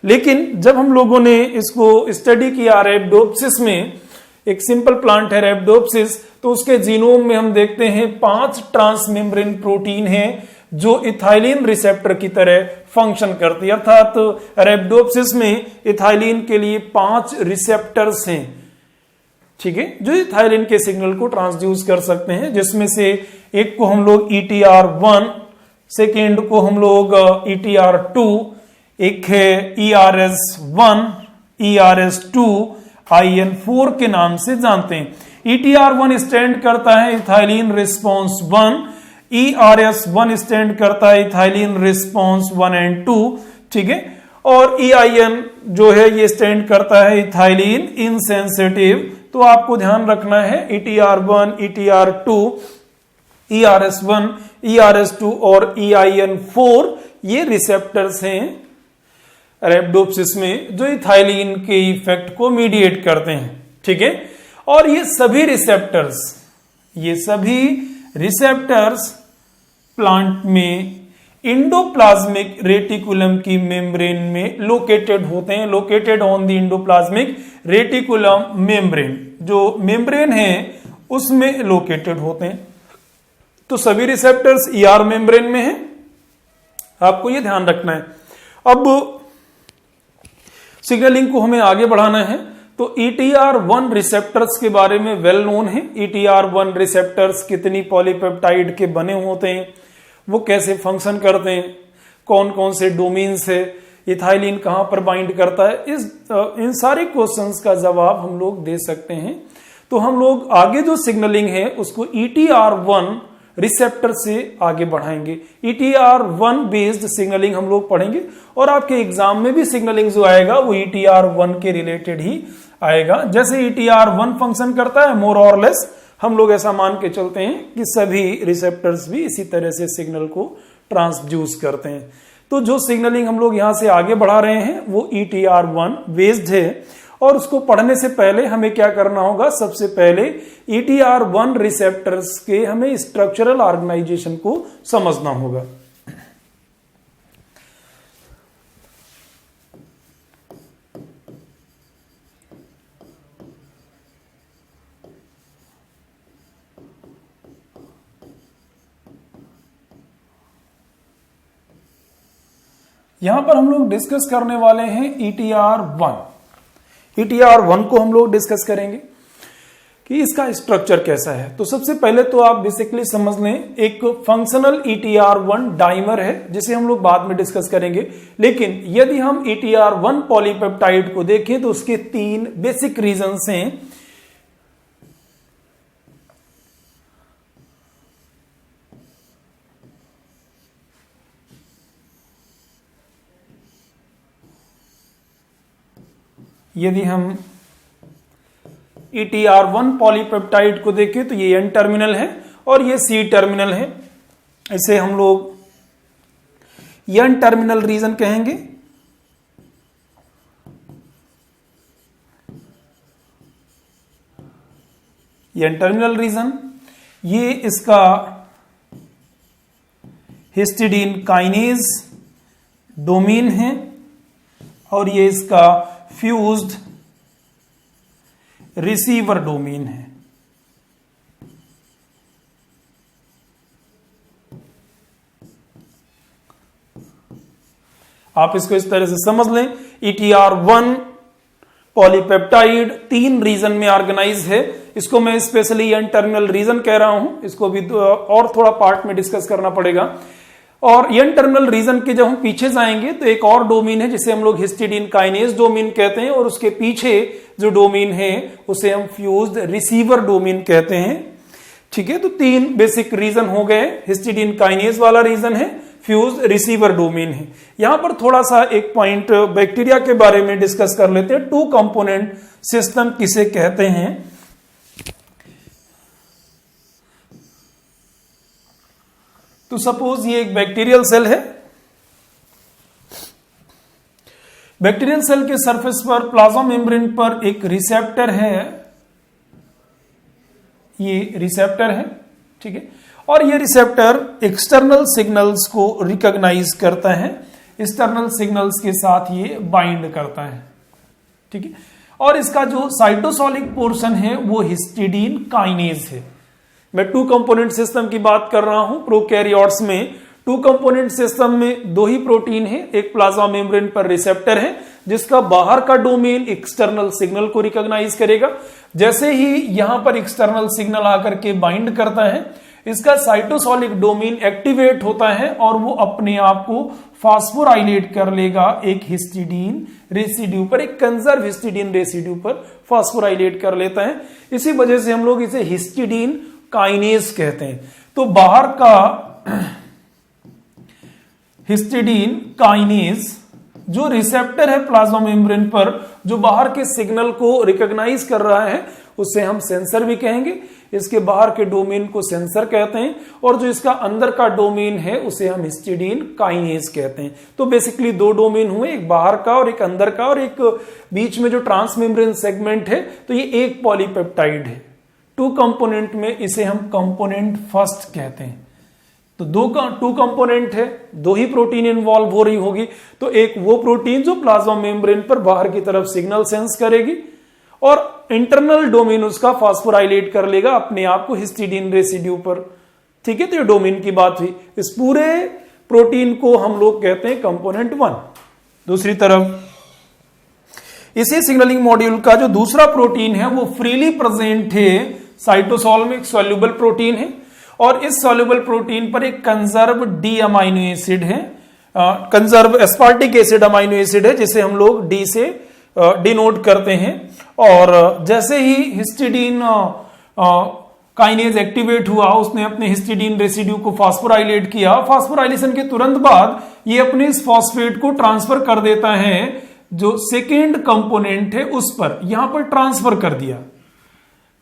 S1: लेकिन जब हम लोगों ने इसको स्टडी किया रेबडोप्सिस में, एक सिंपल प्लांट है रेबडोप्सिस, तो उसके जीनोम में हम देखते हैं 5 ट्रांसमेम्ब्रेन प्रोटीन हैं जो इथाइलिन रिसेप्टर की तरह फंक्शन करती है। अर्थात रेबडोप्सिस में इथाइलिन के लिए 5 रिसेप्टर्स हैं। ठीक है, जो इथाइलिन के सिग्नल को ट्रांसड्यूस कर सकते हैं, जिसमें से एक को हम लोग ETR1, सेकेंड को हम लोग ETR2, एक है ERS1, ERS2, IN4 के नाम से जानते हैं। ETR1 स्टैंड करता है इथाइलिन रिस्पॉन्स 1, ERS1 स्टैंड करता है इथाइलिन रिस्पॉन्स 1 एंड 2। ठीक है, और EIN जो है ये स्टैंड करता है इथाइलिन इनसेंसिटिव। तो आपको ध्यान रखना है ETR1, ETR2, ERS1, ERS2 और EIN4 ये रिसेप्टर्स हैं रेबडोप्सिस में जो इथाइलिन के इफेक्ट को मीडिएट करते हैं। ठीक है। और ये सभी रिसेप्टर्स प्लांट में इंडोप्लाज्मिक रेटिकुलम की मेम्ब्रेन में लोकेटेड होते हैं, located on the endoplasmic reticulum membrane, जो मेम्ब्रेन है उसमें लोकेटेड होते हैं। तो सभी रिसेप्टर्स ईआर मेम्ब्रेन में है, आपको ये ध्यान रखना है। अब सिग्नलिंग को हमें आगे बढ़ाना है, तो ETR1 रिसेप्टर्स के बारे में वेल नोन है। ETR1 रिसेप्टर्स कितनी पॉलीपेप्टाइड के बने होते हैं, वो कैसे फंक्शन करते हैं, कौन कौन से डोमेन्स है, इथाइलिन कहां पर बाइंड करता है, इन सारे क्वेश्चंस का जवाब हम लोग दे सकते हैं। तो हम लोग आगे जो सिग्नलिंग है उसको ETR1 रिसेप्टर से आगे बढ़ाएंगे। ETR1 बेस्ड सिग्नलिंग हम लोग पढ़ेंगे और आपके एग्जाम में भी सिग्नलिंग जो आएगा वो ETR1 के रिलेटेड ही आएगा। जैसे ETR1 फंक्शन करता है मोर और लेस, हम लोग ऐसा मान के चलते हैं कि सभी रिसेप्टर्स भी इसी तरह से सिग्नल को ट्रांसड्यूस करते हैं। तो जो सिग्नलिंग हम लोग यहां से आगे बढ़ा रहे हैं वो ETR1 बेस्ड है। और उसको पढ़ने से पहले हमें क्या करना होगा, सबसे पहले ETR1 रिसेप्टर्स के हमें स्ट्रक्चरल ऑर्गेनाइजेशन को समझना होगा। यहां पर हम लोग डिस्कस करने वाले हैं ETR1। ETR1 को हम लोग डिस्कस करेंगे कि इसका स्ट्रक्चर कैसा है। तो सबसे पहले तो आप बेसिकली समझ लें, एक फंक्शनल ETR1 डाइमर है जिसे हम लोग बाद में डिस्कस करेंगे। लेकिन यदि हम ETR1 पॉलीपेप्टाइड को देखें तो उसके 3 बेसिक रीजंस हैं। यदि हम ETR1 पॉलीपेप्टाइड को देखें तो ये N टर्मिनल है और ये C टर्मिनल है। इसे हम लोग N टर्मिनल रीजन कहेंगे। N टर्मिनल रीजन ये इसका हिस्टिडीन काइनेज डोमेन है और ये इसका फ्यूज्ड रिसीवर डोमेन है। आप इसको इस तरह से समझ लें, ETR1 पॉलीपेप्टाइड 3 रीजन में ऑर्गेनाइज है। इसको मैं स्पेशली N टर्मिनल रीजन कह रहा हूं, इसको भी और थोड़ा पार्ट में डिस्कस करना पड़ेगा। और N टर्मिनल रीजन के जब हम पीछे जाएंगे तो एक और डोमेन है जिसे हम लोग हिस्टिडीन काइनेज डोमेन कहते हैं और उसके पीछे जो डोमेन है उसे हम फ्यूज्ड रिसीवर डोमेन कहते हैं। ठीक है, तो 3 बेसिक रीजन हो गए। हिस्टिडीन काइनेज वाला रीजन है, फ्यूज्ड रिसीवर डोमेन है। यहां पर थोड़ा सा एक पॉइंट बैक्टीरिया के बारे में डिस्कस कर लेते हैं। 2 कंपोनेंट सिस्टम किसे कहते हैं। तो सपोज ये एक बैक्टीरियल सेल है। बैक्टीरियल सेल के सरफेस पर प्लाज्मा मेम्ब्रेन पर एक रिसेप्टर है, ये रिसेप्टर है। ठीक है, और ये रिसेप्टर एक्सटर्नल सिग्नल्स को रिकॉग्नाइज करता है, एक्सटर्नल सिग्नल्स के साथ ये बाइंड करता है। ठीक है, और इसका जो साइटोसोलिक पोर्शन है वो हिस्टिडीन काइनेज है। मैं 2 कंपोनेंट सिस्टम की बात कर रहा हूं। प्रोकैरियोट्स में 2 कंपोनेंट सिस्टम में 2 ही प्रोटीन है। एक प्लाज्मा मेम्ब्रेन पर रिसेप्टर है जिसका बाहर का डोमेन एक्सटर्नल सिग्नल को रिकॉग्नाइज करेगा। जैसे ही यहां पर एक्सटर्नल सिग्नल आकर के बाइंड करता है, इसका साइटोसोलिक डोमेन एक्टिवेट होता है और वो अपने आप को फास्फोराइलेट कर लेगा एक हिस्टिडीन रेसिड्यू पर, एक कंजर्व हिस्टिडीन रेसिड्यू पर फास्फोराइलेट कर लेता है। इसी वजह से हम लोग इसे हिस्टिडीन काइनेज कहते हैं। तो बाहर का हिस्टिडीन काइनेज जो रिसेप्टर है प्लाज्मा मेम्ब्रेन पर, जो बाहर के सिग्नल को रिकॉग्नाइज कर रहा है, उसे हम सेंसर भी कहेंगे। इसके बाहर के डोमेन को सेंसर कहते हैं और जो इसका अंदर का डोमेन है उसे हम हिस्टिडीन काइनेज कहते हैं। तो बेसिकली दो डोमेन हुए, एक बाहर का और एक अंदर का, और एक बीच में जो ट्रांसमेम्ब्रेन सेगमेंट है। तो ये एक पॉलीपेप्टाइड है, टू कंपोनेंट में इसे हम कंपोनेंट फर्स्ट कहते हैं। तो टू कंपोनेंट है, दो ही प्रोटीन इन्वॉल्व हो रही होगी। तो एक वो प्रोटीन जो प्लाज्मा मेम्ब्रेन पर बाहर की तरफ सिग्नल सेंस करेगी और इंटरनल डोमेन उसका फास्फोराइलेट कर लेगा अपने आप को हिस्टिडीन रेसिड्यू पर। ठीक है, तो ये डोमेन की बात हुई। इस पूरे प्रोटीन को हम लोग कहते हैं कंपोनेंट 1। दूसरी तरफ इसी सिग्नलिंग मॉड्यूल का जो दूसरा प्रोटीन है वो फ्रीली प्रेजेंट है साइटोसोल में, एक सॉल्युबल प्रोटीन है और इस सॉल्युबल प्रोटीन पर एक कंजर्व डी अमाइनो एसिड है, conserve aspartic acid amino acid है, जिसे हम लोग डी से डिनोट करते हैं। और जैसे ही हिस्टिडीन काइनेज एक्टिवेट हुआ, उसने अपने हिस्टिडीन रेसिड्यू को फास्फोराइलेट किया। फास्फोराइलेशन के तुरंत बाद ये अपने इस फॉस्फेट को ट्रांसफर कर देता है जो सेकेंड कंपोनेंट है उस पर, यहां पर ट्रांसफर कर दिया।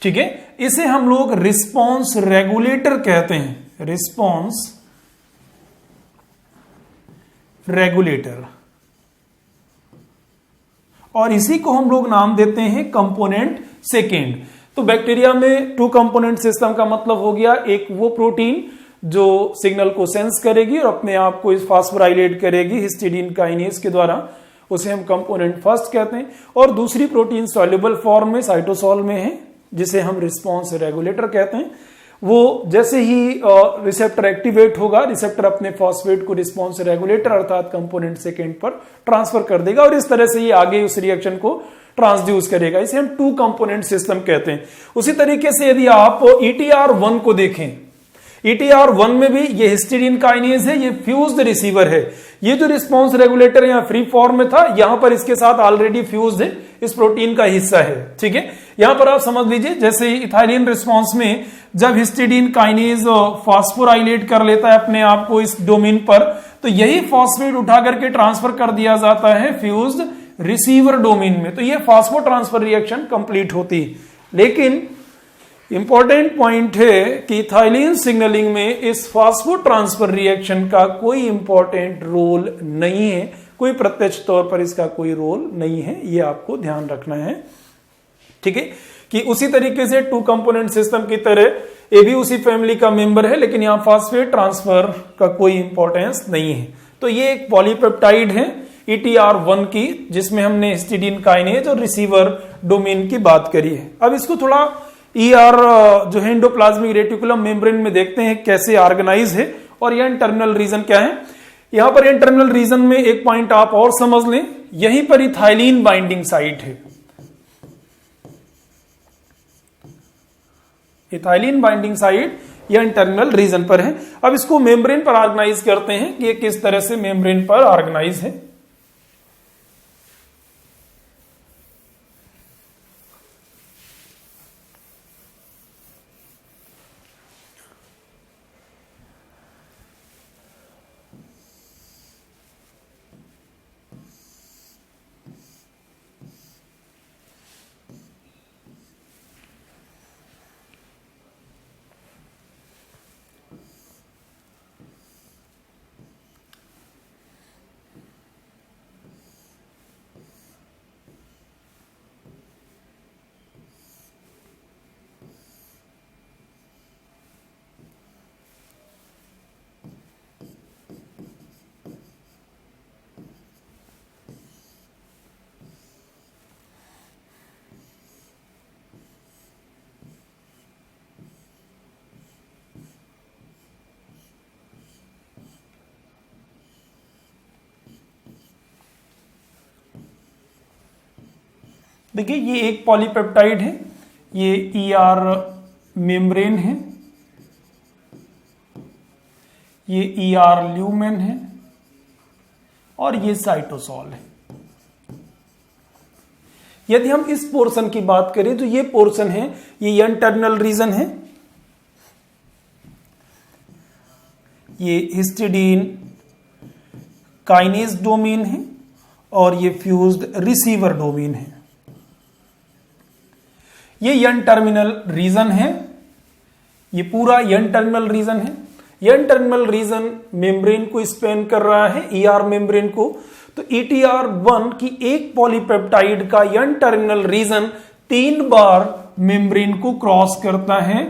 S1: ठीक है, इसे हम लोग रिस्पॉन्स रेगुलेटर कहते हैं, रिस्पॉन्स रेगुलेटर, और इसी को हम लोग नाम देते हैं कंपोनेंट सेकेंड। तो बैक्टीरिया में टू कंपोनेंट सिस्टम का मतलब हो गया, एक वो प्रोटीन जो सिग्नल को सेंस करेगी और अपने आप को इस फास्फोराइलेट करेगी हिस्टिडीन काइनेज के द्वारा, उसे हम कंपोनेंट फर्स्ट कहते हैं। और दूसरी प्रोटीन सॉल्युबल फॉर्म में साइटोसोल में है, जिसे हम रिस्पॉन्स रेगुलेटर कहते हैं। वो जैसे ही रिसेप्टर एक्टिवेट होगा, रिसेप्टर अपने फॉस्फेट को रिस्पॉन्स रेगुलेटर अर्थात कंपोनेंट सेकेंड पर ट्रांसफर कर देगा और इस तरह से ये आगे उस रिएक्शन को ट्रांसड्यूस करेगा। इसे हम टू कंपोनेंट सिस्टम कहते हैं। उसी तरीके से यदि आप ETR1 को देखें, ETR1 में भी ये हिस्टिडीन काइनेज है, ये फ्यूज्ड रिसीवर है। ये जो रिस्पॉन्स रेगुलेटर यहाँ फ्री फॉर्म में था, यहां पर इसके साथ ऑलरेडी फ्यूज्ड है, इस प्रोटीन का हिस्सा है। ठीक है, यहां पर आप समझ लीजिए जैसे इथाइलिन रिस्पॉन्स में जब हिस्टिडीन काइनेज फास्फोराइलेट कर लेता है अपने आप को इस डोमेन पर, तो यही फॉस्फेट उठा करके ट्रांसफर कर दिया जाता है फ्यूज्ड रिसीवर डोमेन में। तो ये फास्फो ट्रांसफर रिएक्शन कंप्लीट होती है। लेकिन इंपॉर्टेंट पॉइंट है कि इथाइलिन सिग्नलिंग में इस फास्फो ट्रांसफर रिएक्शन का कोई इंपॉर्टेंट रोल नहीं है, कोई प्रत्यक्ष तौर पर इसका कोई रोल नहीं है, ये आपको ध्यान रखना है। ठीक है, कि उसी तरीके से टू कंपोनेंट सिस्टम की तरह ये भी उसी फैमिली का मेंबर है, लेकिन यहां फास्फेट ट्रांसफर का कोई इंपॉर्टेंस नहीं है। तो ये एक पॉलीपेप्टाइड है ETR1 की, जिसमें हमने हिस्टिडीन काइनेज और रिसीवर डोमेन की बात करी है। अब इसको थोड़ा जो है एंडोप्लाज्मिक रेटिकुलम मेम्ब्रेन में देखते हैं कैसे ऑर्गेनाइज है और यह इंटरनल रीजन क्या है। यहां पर इंटरनल रीजन में एक पॉइंट आप और समझ लें, यहीं पर इथाइलिन बाइंडिंग साइट है। इथाइलिन बाइंडिंग साइट यह इंटरनल रीजन पर है। अब इसको मेम्ब्रेन पर ऑर्गेनाइज करते हैं कि ये किस तरह से मेम्ब्रेन पर ऑर्गेनाइज है। देखिए ये एक पॉलीपेप्टाइड है, ये ER मेम्ब्रेन है, ये ER ल्यूमेन है और ये साइटोसोल है। यदि हम इस पोर्शन की बात करें तो ये पोर्शन है, ये इंटरनल रीजन है, ये हिस्टिडीन काइनेज डोमेन है और ये फ्यूज्ड रिसीवर डोमेन है। ये एन टर्मिनल रीजन है, ये पूरा एन टर्मिनल रीजन है। एन टर्मिनल रीजन मेम्ब्रेन को स्पेन कर रहा है, ईआर मेम्ब्रेन को। तो ETR1 की एक पॉलीपेप्टाइड का एन टर्मिनल रीजन 3 बार मेम्ब्रेन को क्रॉस करता है,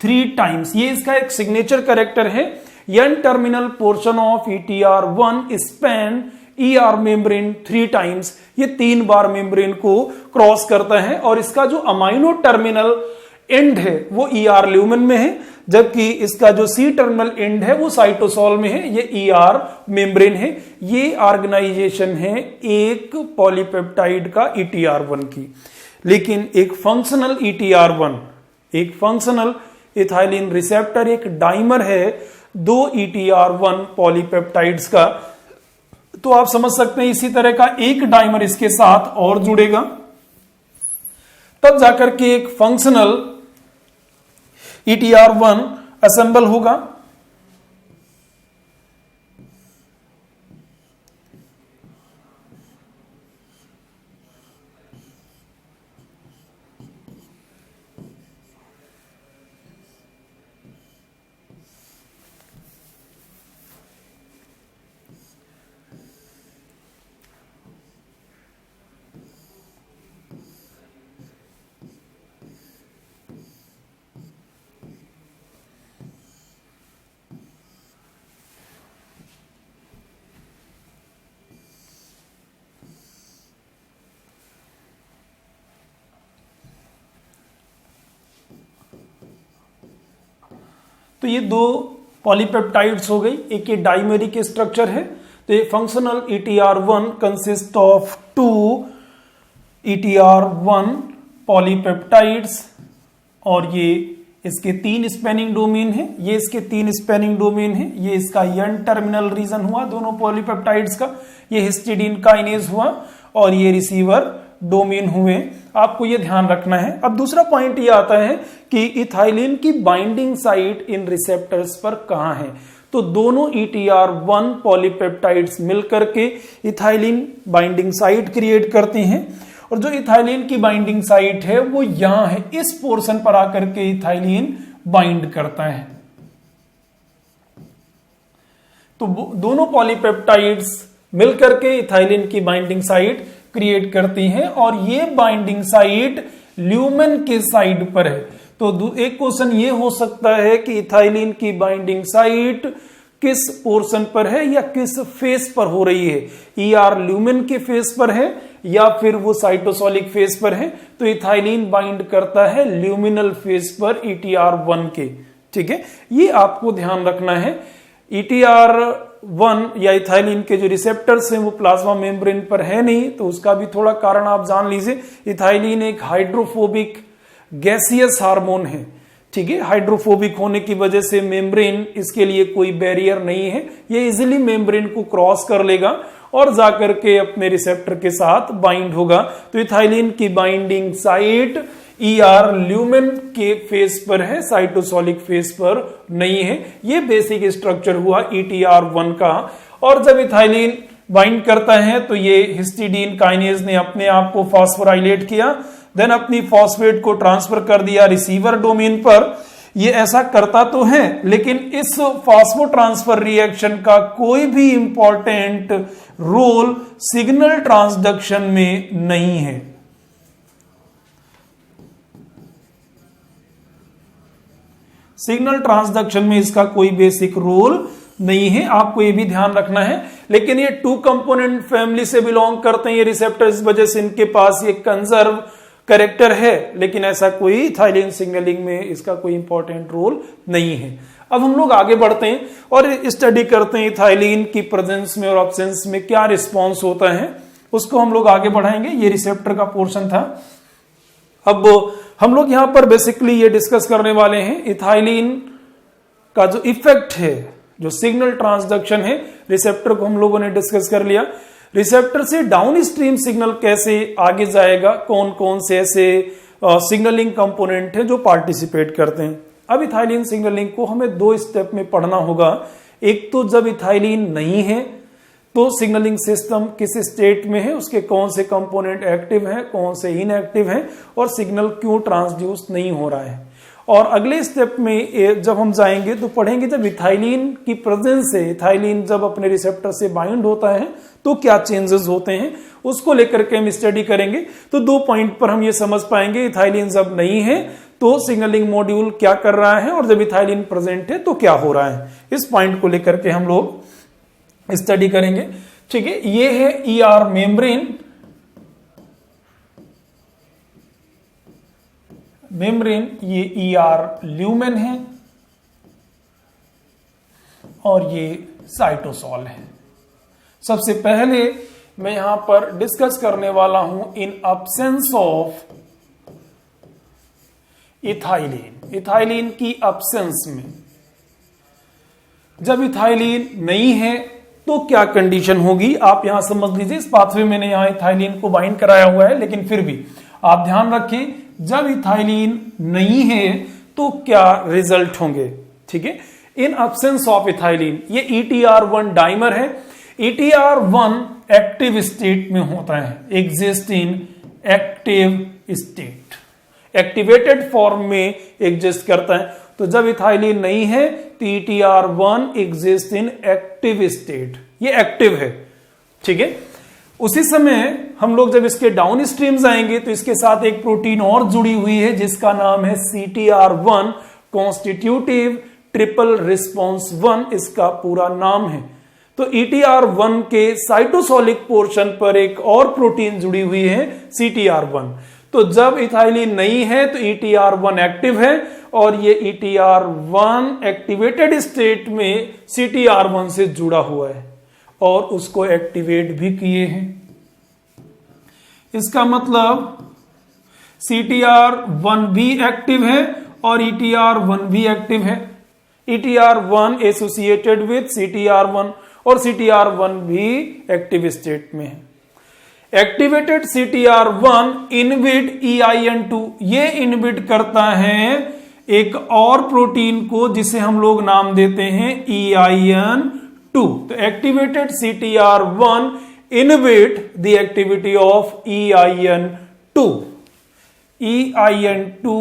S1: 3 टाइम्स। ये इसका एक सिग्नेचर कैरेक्टर है। N terminal portion of ETR1 span ER membrane 3 times. ये 3 बार मेम्ब्रेन को क्रॉस करता है और इसका जो अमाइनो टर्मिनल एंड है वो ER ल्यूमेन में है, जबकि इसका जो C टर्मिनल एंड है वो साइटोसोल में है। ये ER मेम्ब्रेन है। ये ऑर्गेनाइजेशन है एक पॉलीपेप्टाइड का ETR1 की। लेकिन एक फंक्शनल ETR1, एक फंक्शनल इथाइलिन रिसेप्टर, एक डाइमर है 2 ETR1 पॉलीपेप्टाइड्स का। तो आप समझ सकते हैं इसी तरह का एक डाइमर इसके साथ और जुड़ेगा, तब जाकर के एक फंक्शनल ETR1 असेंबल होगा। तो ये 2 पॉलीपेप्टाइड्स हो गई, एक ये डाइमेरिक स्ट्रक्चर है। तो ये functional ETR1 consist of 2 ETR1 polypeptides और ये इसके 3 स्पेनिंग डोमेन है, ये इसके 3 स्पेनिंग डोमेन है। ये इसका एन टर्मिनल रीजन हुआ दोनों पॉलीपेप्टाइड्स का, ये हिस्टिडीन काइनेज हुआ और ये रिसीवर डोमेन हुए। आपको ये ध्यान रखना है। अब दूसरा पॉइंट ये आता है कि इथाइलिन की बाइंडिंग साइट इन रिसेप्टर्स पर कहां है। तो दोनों ETR1 पॉलीपेप्टाइड्स मिलकर के इथाइलिन बाइंडिंग साइट क्रिएट करती हैं और जो इथाइलिन की बाइंडिंग साइट है वो यहां है, इस पोर्शन पर आकर के इथाइलिन बाइंड करता है। तो दोनों पॉलीपेप्टाइड्स मिलकर के इथाइलिन की बाइंडिंग साइट क्रिएट करती हैं और ये बाइंडिंग साइट ल्यूमेन के साइड पर है। तो एक क्वेश्चन ये हो सकता है कि इथाइलिन की बाइंडिंग साइट किस पोर्शन पर है या किस फेस पर हो रही है, ER ल्यूमेन के फेस पर है या फिर वो साइटोसोलिक फेस पर है। तो इथाइलिन बाइंड करता है ल्यूमिनल फेस पर ETR1 के। ठीक है, ये आपको ध्यान रखना है। ETR1 या इथाइलिन के जो रिसेप्टर्स हैं वो प्लाज्मा मेम्ब्रेन पर है नहीं, तो उसका भी थोड़ा कारण आप जान लीजिए। इथाइलिन एक हाइड्रोफोबिक गैसियस हार्मोन है। ठीक है, हाइड्रोफोबिक होने की वजह से मेम्ब्रेन इसके लिए कोई बैरियर नहीं है, ये इजिली मेम्ब्रेन को क्रॉस कर लेगा और जाकर के अपने रिसेप्टर के साथ बाइंड होगा। तो इथाइलिन की बाइंडिंग साइट ER ल्यूमेन के फेस पर है, साइटोसोलिक फेस पर नहीं है। ये बेसिक स्ट्रक्चर हुआ ETR1 का। और जब इथाइलिन बाइंड करता है तो ये हिस्टिडीन काइनेज ने अपने आप को फॉस्फोराइलेट किया, देन अपनी फॉस्फेट को ट्रांसफर कर दिया रिसीवर डोमेन पर। ये ऐसा करता तो है, लेकिन इस फॉस्फो ट्रांसफर रिएक्शन का कोई भी इंपॉर्टेंट रोल सिग्नल ट्रांसडक्शन में नहीं है। सिग्नल ट्रांसडक्शन में इसका कोई बेसिक रोल नहीं है, आपको ये भी ध्यान रखना है। लेकिन ये 2 कंपोनेंट फैमिली से बिलोंग करते हैं ये रिसेप्टर, इस वजह से इनके पास ये कंजर्व कैरेक्टर है, लेकिन ऐसा कोई इथाइलिन सिग्नलिंग में इसका कोई इंपॉर्टेंट रोल नहीं है। अब हम लोग आगे बढ़ते हैं और स्टडी करते हैं इथाइलिन की प्रेजेंस में और एब्सेंस में क्या रिस्पॉन्स होता है, उसको हम लोग आगे बढ़ाएंगे। ये रिसेप्टर का पोर्शन था। अब हम लोग यहां पर बेसिकली ये डिस्कस करने वाले हैं इथाइलिन का जो इफेक्ट है, जो सिग्नल ट्रांसडक्शन है। रिसेप्टर को हम लोगों ने डिस्कस कर लिया, रिसेप्टर से डाउन स्ट्रीम सिग्नल कैसे आगे जाएगा, कौन कौन से ऐसे सिग्नलिंग कंपोनेंट हैं जो पार्टिसिपेट करते हैं। अब इथाइलिन सिग्नलिंग को हमें 2 स्टेप में पढ़ना होगा। एक तो जब इथाइलिन नहीं है तो सिग्नलिंग सिस्टम किस स्टेट में है, उसके कौन से कंपोनेंट एक्टिव हैं, कौन से इनएक्टिव हैं, और सिग्नल क्यों ट्रांसड्यूस नहीं हो रहा है। और अगले स्टेप में जब हम जाएंगे तो पढ़ेंगे जब इथाइलिन की प्रेजेंस से, इथाइलिन जब अपने रिसेप्टर से बाइंड होता है तो क्या चेंजेस होते हैं, उसको लेकर के हम स्टडी करेंगे। तो 2 पॉइंट पर हम ये समझ पाएंगे इथाइलिन जब नहीं है तो सिग्नलिंग मॉड्यूल क्या कर रहा है, और जब इथाइलिन प्रेजेंट है तो क्या हो रहा है। इस पॉइंट को लेकर के हम लोग स्टडी करेंगे। ठीक है, ये है ईआर मेम्ब्रेन। ये ईआर ल्यूमेन है और ये साइटोसॉल है। सबसे पहले मैं यहां पर डिस्कस करने वाला हूं इन अब्सेंस ऑफ इथाइलिन। इथाइलिन की अब्सेंस में, जब इथाइलिन नहीं है तो क्या कंडीशन होगी, आप यहां समझ लीजिए। इस पाथवे में मैंने यहां इथाइलिन को बाइंड कराया हुआ है, लेकिन फिर भी आप ध्यान रखें जब इथाइलिन नहीं है तो क्या रिजल्ट होंगे। ठीक है, इन अब्सेंस ऑफ इथाइलिन, ये ETR1 डाइमर है। ETR1 एक्टिव स्टेट में होता है, exist in active state, activated form में एग्जिस्ट करता है। तो जब इथाइलिन नहीं है तो ETR1 exist in active state, ये एक्टिव है। ठीक है, उसी समय हम लोग जब इसके डाउन स्ट्रीम जाएंगे तो इसके साथ एक प्रोटीन और जुड़ी हुई है जिसका नाम है CTR1, कॉन्स्टिट्यूटिव ट्रिपल रिस्पॉन्स 1 इसका पूरा नाम है। तो ETR1 के साइटोसोलिक पोर्शन पर एक और प्रोटीन जुड़ी हुई है CTR1। तो जब इथाइलिन नहीं है तो ETR1 एक्टिव है, और ये ETR1 एक्टिवेटेड स्टेट में CTR1 से जुड़ा हुआ है और उसको एक्टिवेट भी किए हैं। इसका मतलब CTR1 भी एक्टिव है और ETR1 भी एक्टिव है। ETR1 एसोसिएटेड विद CTR1 और CTR1 भी एक्टिव स्टेट में है। एक्टिवेटेड CTR1 इनहिबिट EIN2, ये इनहिबिट करता है एक और प्रोटीन को जिसे हम लोग नाम देते हैं EIN2। तो activated CTR1 inhibit the activity of EIN2। EIN2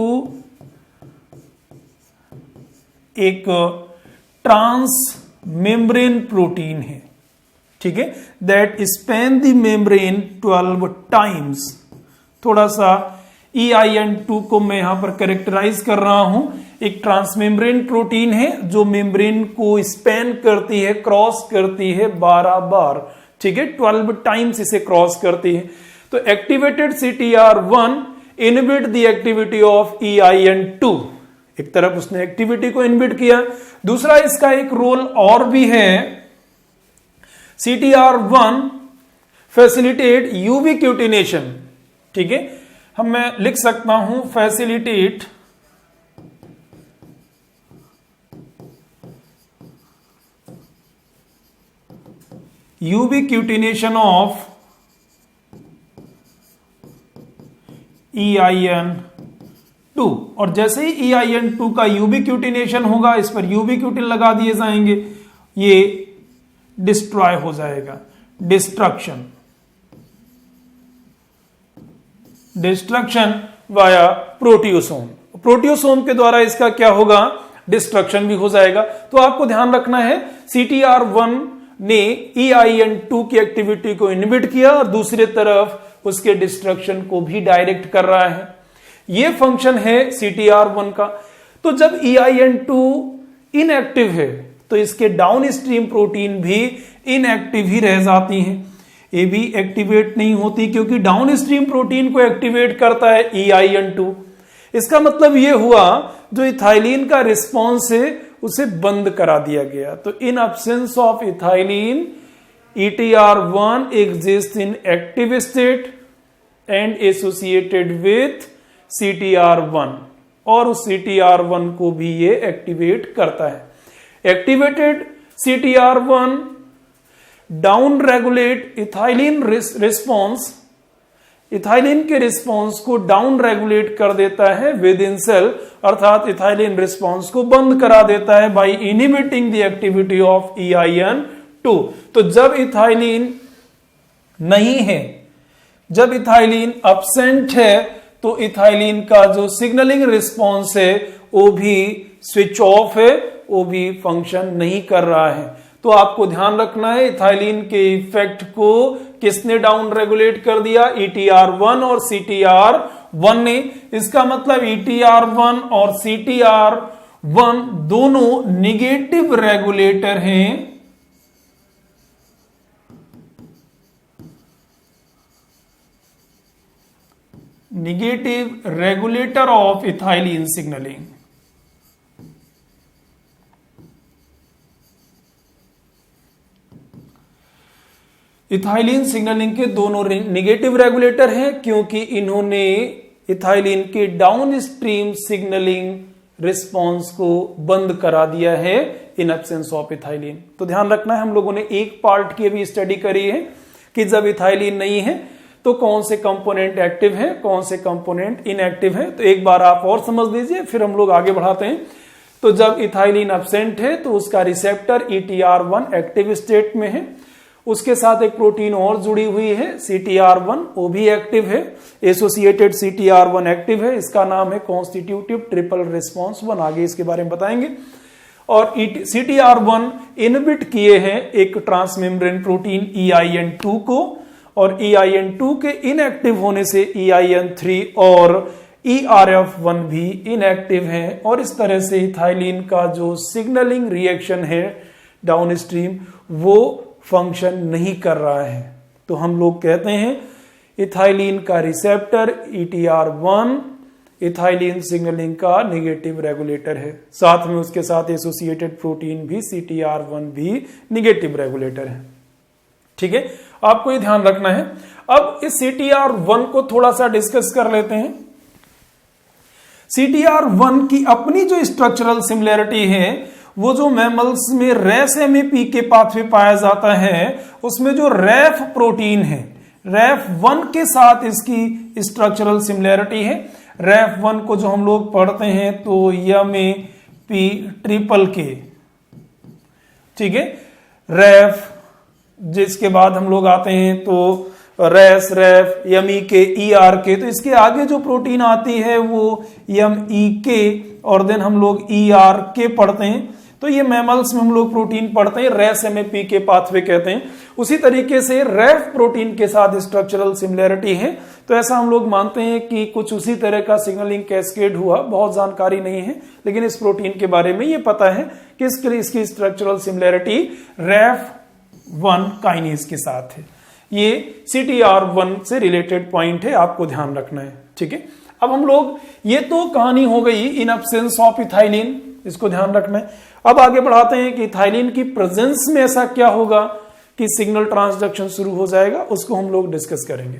S1: एक ट्रांस मेम्ब्रेन प्रोटीन है। ठीक है, that span the membrane 12 times. थोड़ा सा EIN2 को मैं यहां पर कैरेक्टराइज कर रहा हूं। एक ट्रांसमेम्ब्रेन प्रोटीन है जो मेम्ब्रेन को स्पैन करती है, क्रॉस करती है 12 बार। ठीक है, 12 टाइम्स इसे क्रॉस करती है। तो activated CTR1 inhibit the activity of EIN2। एक तरफ उसने एक्टिविटी को इनहिबिट किया, दूसरा इसका एक रोल और भी है। CTR1 facilitate UV क्यूटिनेशन। ठीक है, मैं लिख सकता हूं फैसिलिटेट यूवी क्यूटिनेशन ऑफ EIN2। और जैसे ही EIN2 का यूवी क्यूटिनेशन होगा, इस पर यूवी क्यूटिन लगा दिए जाएंगे, ये डिस्ट्रॉय हो जाएगा। Destruction via प्रोटियोसोम। प्रोटियोसोम के द्वारा इसका क्या होगा, डिस्ट्रक्शन भी हो जाएगा। तो आपको ध्यान रखना है CTR1 ने EIN2 की एक्टिविटी को इनहिबिट किया और दूसरी तरफ उसके डिस्ट्रक्शन को भी डायरेक्ट कर रहा है। यह फंक्शन है CTR1 का। तो जब EIN2 इनएक्टिव है तो इसके डाउन स्ट्रीम प्रोटीन भी इनएक्टिव ही रह जाती हैं, ये भी एक्टिवेट नहीं होती, क्योंकि डाउन स्ट्रीम प्रोटीन को एक्टिवेट करता है EIN2। इसका मतलब यह हुआ जो इथाइलिन का रिस्पॉन्स है उसे बंद करा दिया गया। तो in absence of ethylene ETR1 exist in active state and associated with CTR1, और उस CTR1 को भी ये एक्टिवेट करता है। Activated CTR1 down regulate ethylene response, ethylene के रिस्पॉन्स को डाउन रेगुलेट कर देता है विद इन सेल, अर्थात इथाइलिन रिस्पॉन्स को बंद करा देता है by inhibiting the activity of EIN2। 2। तो जब इथाइलिन नहीं है, जब इथाइलिन अब्सेंट है, तो इथाइलिन का जो सिग्नलिंग रिस्पॉन्स है वो भी स्विच ऑफ है, वो भी फंक्शन नहीं कर रहा है। तो आपको ध्यान रखना है इथाइलिन के इफेक्ट को किसने डाउन रेगुलेट कर दिया, ETR1 और CTR1 ने। इसका मतलब ETR1 और CTR1 दोनों निगेटिव रेगुलेटर हैं, negative regulator of ethylene signalling. Ethylene signalling के दोनों निगेटिव रेगुलेटर हैं क्योंकि इन्होंने इथाइलिन के डाउन स्ट्रीम सिग्नलिंग रिस्पॉन्स को बंद करा दिया है इन एब्सेंस ऑफ इथाइलिन। तो ध्यान रखना है, हम लोगों ने एक पार्ट की अभी स्टडी करी है कि जब इथाइलिन नहीं है तो कौन से कंपोनेंट एक्टिव है, कौन से कंपोनेंट इनएक्टिव है। तो एक बार आप और समझ लीजिए, फिर हम लोग आगे बढ़ाते हैं। तो जब इथाइलिन एब्सेंट है तो उसका रिसेप्टर ETR1 एक्टिव स्टेट में है, उसके साथ एक प्रोटीन और जुड़ी हुई है CTR1, वो भी एक्टिव है, एसोसिएटेड CTR1 एक्टिव है, इसका नाम है कॉन्स्टिट्यूटिव ट्रिपल रिस्पॉन्स 1। आगे इसके बारे में बताएंगे। और CTR1 इनहिबिट किए हैं एक ट्रांसमेम्ब्रेन प्रोटीन EIN2 को, और EIN2 के इनएक्टिव होने से EIN3 और ERF1 भी इनएक्टिव हैं, और इस तरह से इथाइलिन का जो सिग्नलिंग रिएक्शन है डाउनस्ट्रीम वो फंक्शन नहीं कर रहा है। तो हम लोग कहते हैं इथाइलिन का रिसेप्टर ETR1 इथाइलिन सिग्नलिंग का नेगेटिव रेगुलेटर है, साथ में उसके साथ एसोसिएटेड प्रोटीन भी CTR1 भी नेगेटिव रेगुलेटर है। ठीक है, आपको ये ध्यान रखना है। अब इस CTR1 को थोड़ा सा डिस्कस कर लेते हैं। CTR1 की अपनी जो स्ट्रक्चरल सिमिलैरिटी है, वो जो मैमल्स में रेस MAP के पाथवे पाया जाता है, उसमें जो रैफ प्रोटीन है, RAF1 के साथ इसकी स्ट्रक्चरल सिमिलैरिटी है। RAF1 को जो हम लोग पढ़ते हैं तो MAP के, ठीक है, रैफ, जिसके बाद हम लोग आते हैं तो रेस, रैफ, MEK, ERK। तो इसके आगे जो प्रोटीन आती है वो MEK और देन हम लोग ERK पढ़ते हैं। तो ये मैमल्स में हम लोग प्रोटीन पढ़ते हैं, रेस MAP के पाथवे कहते हैं। उसी तरीके से रैफ प्रोटीन के साथ स्ट्रक्चरल सिमिलैरिटी है, तो ऐसा हम लोग मानते हैं कि कुछ उसी तरह का सिग्नलिंग कैस्केड हुआ। बहुत जानकारी नहीं है, लेकिन इस प्रोटीन के बारे में ये पता है कि इसकी स्ट्रक्चरल सिमिलैरिटी RAF1 काइनेज के साथ है। ये CTR1 से रिलेटेड पॉइंट है, आपको ध्यान रखना है। ठीक है, अब हम लोग, ये तो कहानी हो गई इन एब्सेंस ऑफ इथाइलिन, इसको ध्यान रखना है। अब आगे बढ़ाते हैं कि इथाइलिन की प्रेजेंस में ऐसा क्या होगा कि सिग्नल ट्रांसडक्शन शुरू हो जाएगा, उसको हम लोग डिस्कस करेंगे।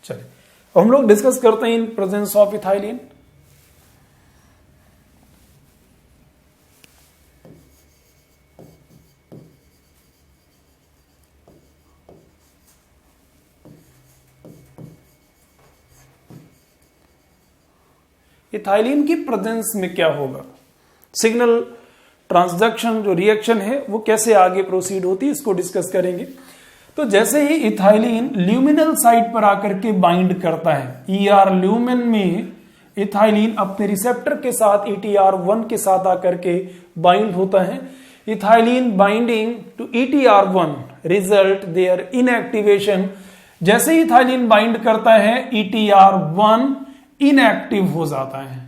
S1: चलिए हम लोग डिस्कस करते हैं in presence of ethylene. Ethylene की प्रेजेंस में क्या होगा, सिग्नल ट्रांसडक्शन जो रिएक्शन है वो कैसे आगे प्रोसीड होती है, इसको डिस्कस करेंगे। तो जैसे ही इथाइलिन ल्यूमिनल साइट पर आकर के बाइंड करता है, ER ल्यूमेन में इथाइलिन अपने रिसेप्टर के साथ ETR1 के साथ आकर के बाइंड होता है। Ethylene binding to ETR1 result their inactivation. जैसे ही इथाइलिन बाइंड करता है ETR1 इनएक्टिव हो जाता है।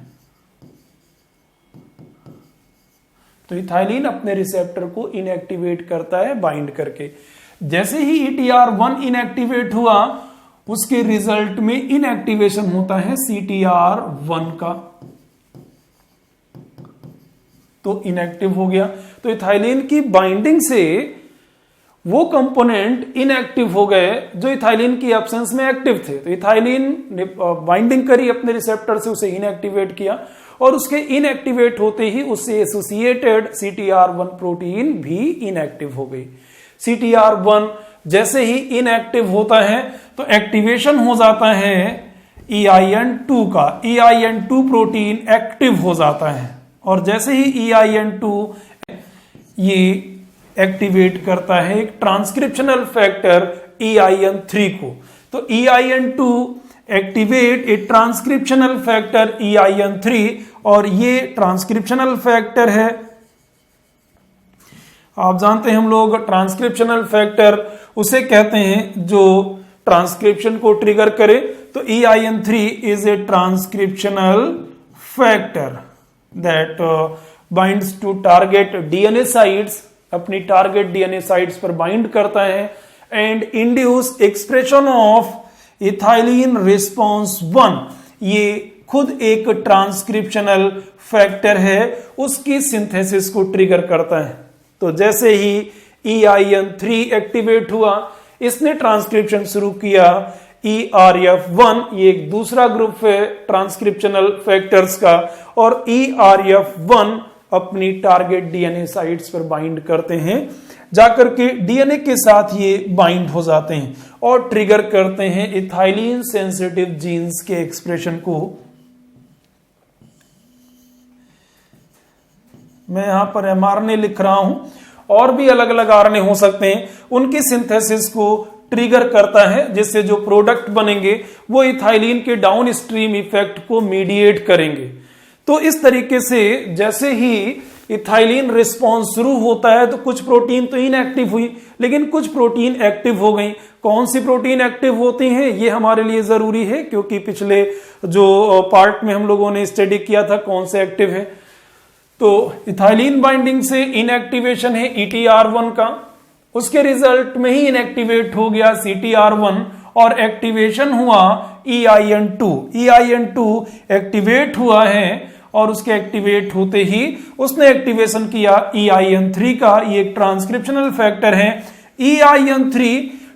S1: तो इथाइलिन अपने रिसेप्टर को इनएक्टिवेट करता है बाइंड करके। जैसे ही ETR1 इनएक्टिवेट हुआ, उसके रिजल्ट में इनएक्टिवेशन होता है CTR1 का, तो इनएक्टिव हो गया। तो इथाइलिन की बाइंडिंग से वो कंपोनेंट इनएक्टिव हो गए जो इथाइलिन की एब्सेंस में एक्टिव थे। तो इथाइलिन ने बाइंडिंग करी अपने रिसेप्टर से, उसे इनएक्टिवेट किया, और उसके इनएक्टिवेट होते ही उससे एसोसिएटेड CTR1 प्रोटीन भी इनएक्टिव हो गई। CTR1 जैसे ही इनएक्टिव होता है तो एक्टिवेशन हो जाता है EIN2 का। EIN2 प्रोटीन एक्टिव हो जाता है और जैसे ही EIN2 ये एक्टिवेट करता है एक ट्रांसक्रिप्शनल फैक्टर EIN3 को, तो EIN2 एक्टिवेट ए ट्रांसक्रिप्शनल फैक्टर EIN3 और ये ट्रांसक्रिप्शनल फैक्टर है, आप जानते हैं हम लोग ट्रांसक्रिप्शनल फैक्टर उसे कहते हैं जो ट्रांसक्रिप्शन को ट्रिगर करे। तो EIN3 is a transcriptional factor that binds to target DNA sites, अपनी टारगेट DNA साइट्स पर बाइंड करता है and induce expression of ethylene response 1। ये खुद एक ट्रांसक्रिप्शनल फैक्टर है, उसकी सिंथेसिस को ट्रिगर करता है। तो जैसे ही EIN3 एक्टिवेट हुआ, इसने ट्रांसक्रिप्शन शुरू किया ERF1, ये एक दूसरा ग्रुप है ट्रांसक्रिप्शनल फैक्टर्स का, और ERF1 अपनी टारगेट DNA साइट्स पर बाइंड करते हैं, जाकर के DNA के साथ ये बाइंड हो जाते हैं और ट्रिगर करते हैं इथाइलिन सेंसिटिव जीन्स के एक्सप्रेशन को। मैं यहां पर mRNA लिख रहा हूं, और भी अलग अलग RNA हो सकते हैं, उनकी सिंथेसिस को ट्रिगर करता है, जिससे जो प्रोडक्ट बनेंगे वो इथाइलिन के डाउन स्ट्रीम इफेक्ट को मीडिएट करेंगे। तो इस तरीके से जैसे ही इथाइलिन रिस्पॉन्स शुरू होता है तो कुछ प्रोटीन तो इनएक्टिव हुई, लेकिन कुछ प्रोटीन एक्टिव हो गई। कौन सी प्रोटीन एक्टिव होती हैं ये हमारे लिए जरूरी है, क्योंकि पिछले जो पार्ट में हम लोगों ने स्टडी किया था कौन से एक्टिव है। तो इथाइलिन बाइंडिंग से इनएक्टिवेशन है ETR1 का, उसके रिजल्ट में ही इनएक्टिवेट हो गया CTR1 और एक्टिवेशन हुआ EIN2। EIN2 एक्टिवेट हुआ है और उसके एक्टिवेट होते ही उसने एक्टिवेशन किया EIN3 का, ये एक ट्रांसक्रिप्शनल फैक्टर है। EIN3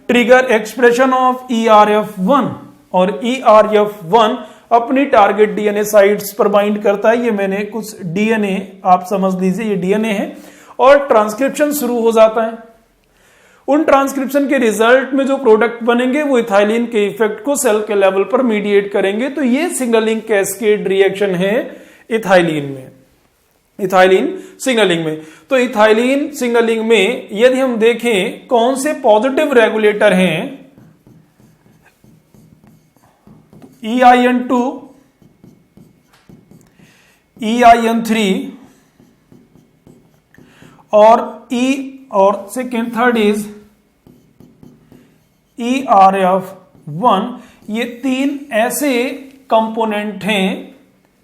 S1: trigger expression of ERF1 और ERF1 अपनी टारगेट DNA साइट्स पर बाइंड करता है। ये मैंने कुछ DNA आप समझ लीजिए, ये DNA है, और ट्रांसक्रिप्शन शुरू हो जाता है। उन ट्रांसक्रिप्शन के रिजल्ट में जो प्रोडक्ट बनेंगे वो इथाइलिन के इफेक्ट को सेल के लेवल पर मीडिएट करेंगे। तो ये सिग्नलिंग कैस्केड रिएक्शन है इथाइलिन में, इथाइलिन सिग्नलिंग में। तो इथाइलिन सिग्नलिंग में यदि हम देखें कौन से पॉजिटिव रेगुलेटर हैं, EIN2, EIN3 और सेकेंड थर्ड इज ERF1। ये तीन ऐसे कंपोनेंट हैं